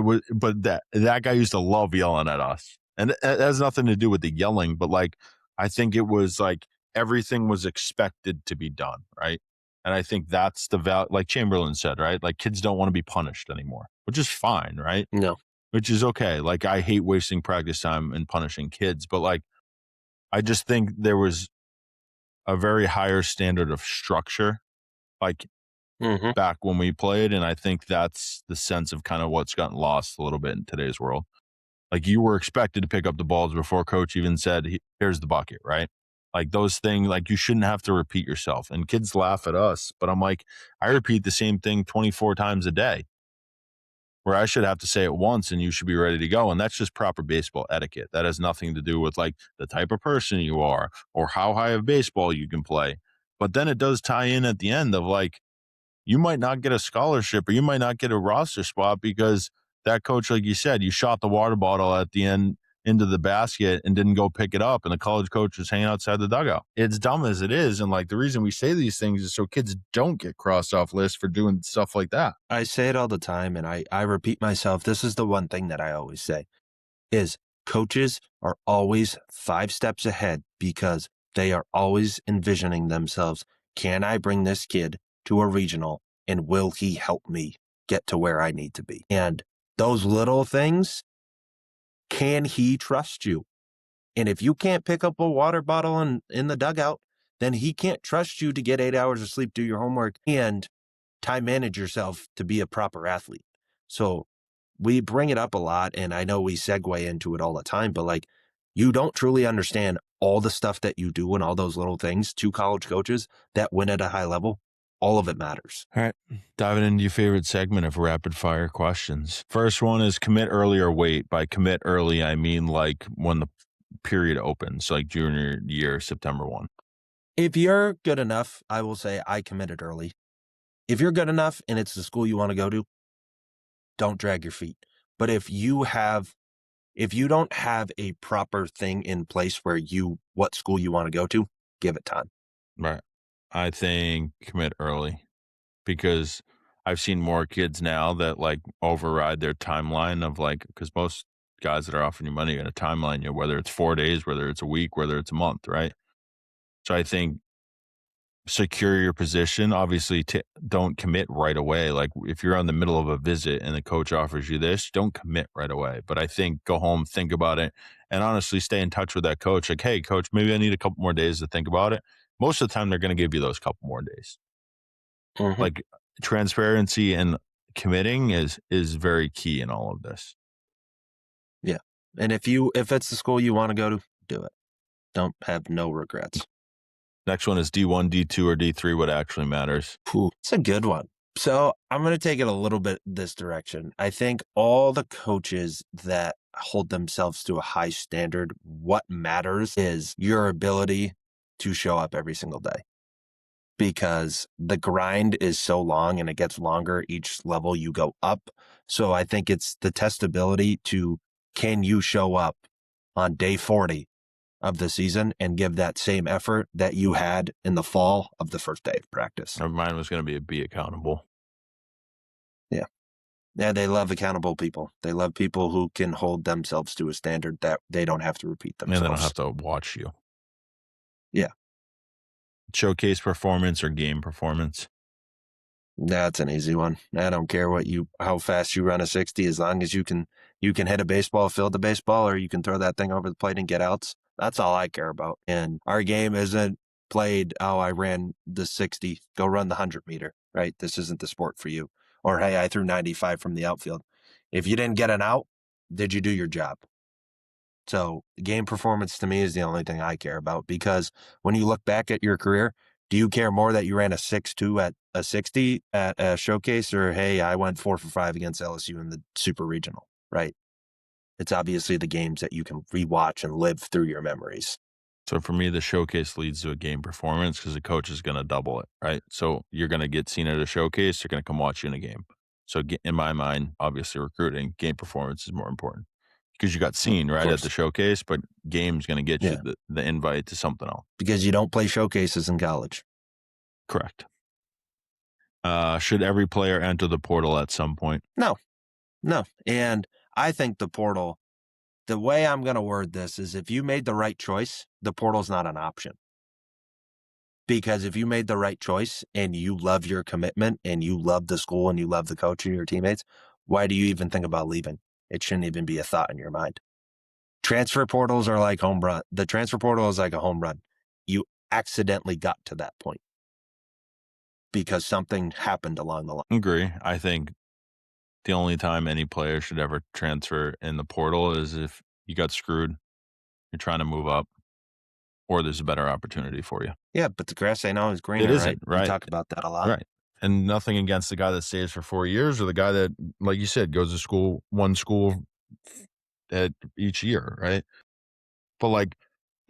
S1: that guy used to love yelling at us. And it has nothing to do with the yelling, but like I think it was like everything was expected to be done, right? And I think that's the value, like Chamberlain said, right? Like kids don't want to be punished anymore, which is fine, right?
S2: No.
S1: Which is okay. Like I hate wasting practice time and punishing kids, but like I just think there was a very higher standard of structure. Like
S2: Hmm.
S1: back when we played. And I think that's the sense of kind of what's gotten lost a little bit in today's world. Like you were expected to pick up the balls before coach even said, here's the bucket, right? Like those things, like you shouldn't have to repeat yourself. And kids laugh at us, but I'm like, I repeat the same thing 24 times a day where I should have to say it once and you should be ready to go. And that's just proper baseball etiquette. That has nothing to do with like the type of person you are or how high of baseball you can play. But then it does tie in at the end of like, you might not get a scholarship or you might not get a roster spot because that coach, like you said, you shot the water bottle at the end into the basket and didn't go pick it up. And the college coach was hanging outside the dugout. It's dumb as it is. And like the reason we say these things is so kids don't get crossed off lists for doing stuff like that.
S2: I say it all the time and I repeat myself. This is the one thing that I always say is coaches are always 5 steps ahead because they are always envisioning themselves. Can I bring this kid to a regional and will he help me get to where I need to be? And those little things, can he trust you? And if you can't pick up a water bottle in the dugout, then he can't trust you to get 8 hours of sleep, do your homework, and time manage yourself to be a proper athlete. So we bring it up a lot, and I know we segue into it all the time, but like you don't truly understand all the stuff that you do and all those little things to college coaches that win at a high level. All of it matters.
S1: All right. Diving into your favorite segment of rapid fire questions. First one is commit early or wait. By commit early, I mean like when the period opens, like junior year, September 1.
S2: If you're good enough, I will say I committed early. If you're good enough and it's the school you want to go to, don't drag your feet. But if you don't have a proper thing in place where what school you want to go to, give it time.
S1: Right. I think commit early because I've seen more kids now that like override their timeline of like, because most guys that are offering you money are going to timeline you, whether it's 4 days, whether it's a week, whether it's a month, right? So I think secure your position. Obviously, don't commit right away. Like if you're on the middle of a visit and the coach offers you this, don't commit right away. But I think go home, think about it, and honestly stay in touch with that coach. Like, hey, coach, maybe I need a couple more days to think about it. Most of the time, they're going to give you those couple more days.
S2: Hmm.
S1: Like transparency and committing is very key in all of this.
S2: Yeah. And if it's the school you want to go to, do it. Don't have no regrets.
S1: Next one is D1, D2, or D3. What actually matters?
S2: Whew, it's a good one. So I'm going to take it a little bit this direction. I think all the coaches that hold themselves to a high standard, what matters is your ability to show up every single day. because the grind is so long and it gets longer each level you go up. So I think it's the testability to, can you show up on day 40 of the season and give that same effort that you had in the fall of the first day of practice?
S1: Mine was going to be accountable.
S2: Yeah. Yeah, they love accountable people. They love people who can hold themselves to a standard that they don't have to repeat
S1: And they don't
S2: themselves.
S1: have to watch you.
S2: Yeah,
S1: Showcase performance or game performance.
S2: that's an easy one. I don't care how fast you run a 60, as long as you can hit a baseball, field the baseball, or you can throw that thing over the plate and get outs. That's all I care about. And our game isn't played, oh, I ran the 60, go run the 100 meter, right? This isn't the sport for you. Or, hey, I threw 95 from the outfield. If you didn't get an out, did you do your job? So game performance to me is the only thing I care about, because when you look back at your career, do you care more that you ran a 6.2 at a 60 at a showcase, or, hey, I went 4 for 5 against LSU in the super regional, right? It's obviously the games that you can rewatch and live through your memories.
S1: So for me, the showcase leads to a game performance because the coach is going to double it, right? So you're going to get seen at a showcase. They're going to come watch you in a game. So in my mind, obviously recruiting, game performance is more important because you got
S2: Of
S1: seen right at the
S2: course.
S1: showcase, but game's going to get you
S2: Yeah.
S1: the invite to something else.
S2: Because you don't play showcases in college.
S1: Correct. Should every player enter the portal at some point?
S2: No, no. And I think the way I'm going to word this is, if you made the right choice, the portal's not an option. Because if you made the right choice and you love your commitment and you love the school and you love the coach and your teammates, why do you even think about leaving? It shouldn't even be a thought in your mind. Transfer portals are like home run. The transfer portal is like a home run. You accidentally got to that point because something happened along the line.
S1: Agree. I think the only time any player should ever transfer in the portal is if you got screwed, you're trying to move up, or there's a better opportunity for you.
S2: Yeah, but the grass ain't always
S1: It
S2: greener, right?
S1: isn't,
S2: We
S1: right?
S2: talk about that a lot.
S1: Right. And nothing against the guy that stays for 4 years or the guy that, like you said, goes to one school at each year, right? But, like,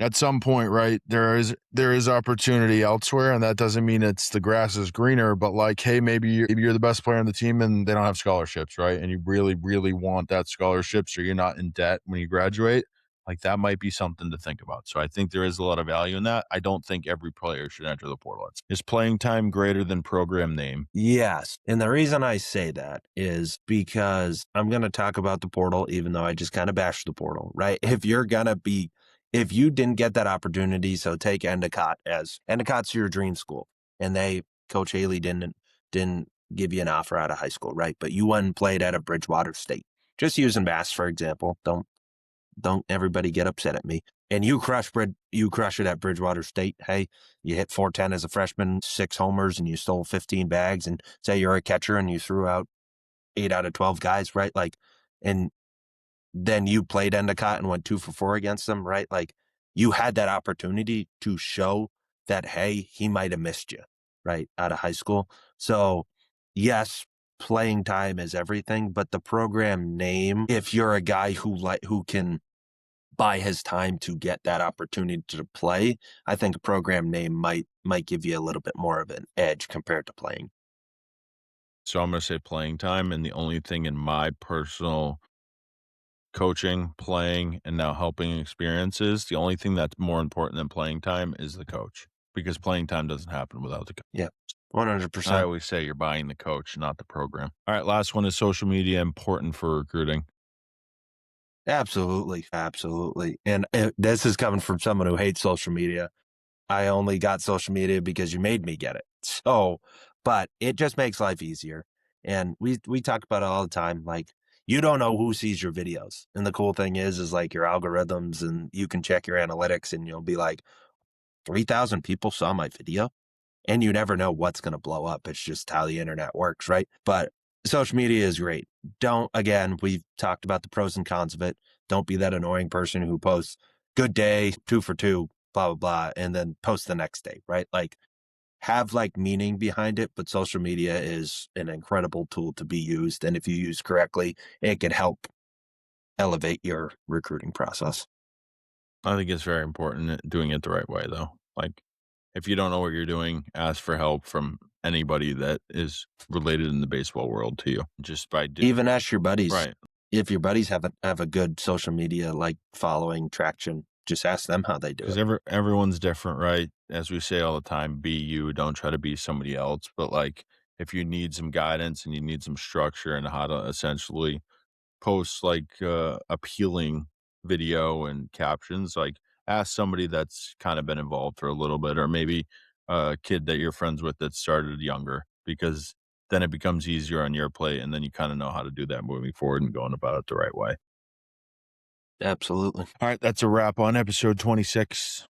S1: at some point, right, there is opportunity elsewhere, and that doesn't mean it's the grass is greener, but, like, hey, maybe you're the best player on the team and they don't have scholarships, right? And you really, really want that scholarship so you're not in debt when you graduate. Like, that might be something to think about. So I think there is a lot of value in that. I don't think every player should enter the portal. Is playing time greater than program name?
S2: Yes. And the reason I say that is because I'm going to talk about the portal, even though I just kind of bashed the portal, right? If you didn't get that opportunity, so take Endicott's your dream school, and Coach Haley didn't give you an offer out of high school, right? But you went and played at a Bridgewater State. Just using Bass, for example. Don't everybody get upset at me. And you crush it at Bridgewater State. Hey, you hit 410 as a freshman, 6 homers, and you stole 15 bags, and say you're a catcher and you threw out 8 out of 12 guys, right? Like, and then you played Endicott and went 2 for 4 against them, right? Like, you had that opportunity to show that, hey, he might have missed you, right? Out of high school. So yes, playing time is everything, but the program name, if you're a guy who can buy his time to get that opportunity to play, I think a program name might give you a little bit more of an edge compared to playing.
S1: So I'm going to say playing time. And the only thing in my personal coaching, playing, and now helping experiences, the only thing that's more important than playing time is the coach because playing time doesn't happen without the coach.
S2: Yeah,
S1: I
S2: 100%.
S1: always say you're buying the coach, not the program. All right, last one is social media important for recruiting.
S2: Absolutely, absolutely. And this is coming from someone who hates social media. I only got social media because you made me get it. So, but it just makes life easier. And we talk about it all the time. Like, you don't know who sees your videos. And the cool thing is like your algorithms, and you can check your analytics and you'll be like, 3,000 people saw my video. And you never know what's going to blow up. It's just how the internet works, right? But social media is great. Again, we've talked about the pros and cons of it. Don't be that annoying person who posts good day, 2 for 2, blah, blah, blah, and then post the next day, right? Like, have like meaning behind it, but social media is an incredible tool to be used. And if you use correctly, it can help elevate your recruiting process.
S1: I think it's very important doing it the right way, though. Like, if you don't know what you're doing, ask for help from anybody that is related in the baseball world to you. Just by
S2: Even ask your buddies.
S1: right.
S2: If your buddies have a good social media like following traction, just ask them how they do
S1: Because
S2: it.
S1: everyone's different, right? As we say all the time, be you, don't try to be somebody else. But like, if you need some guidance and you need some structure and how to essentially post like appealing video and captions, like ask somebody that's kind of been involved for a little bit, or maybe a kid that you're friends with that started younger, because then it becomes easier on your plate, and then you kind of know how to do that moving forward and going about it the right way.
S2: Absolutely.
S1: All right, that's a wrap on episode 26.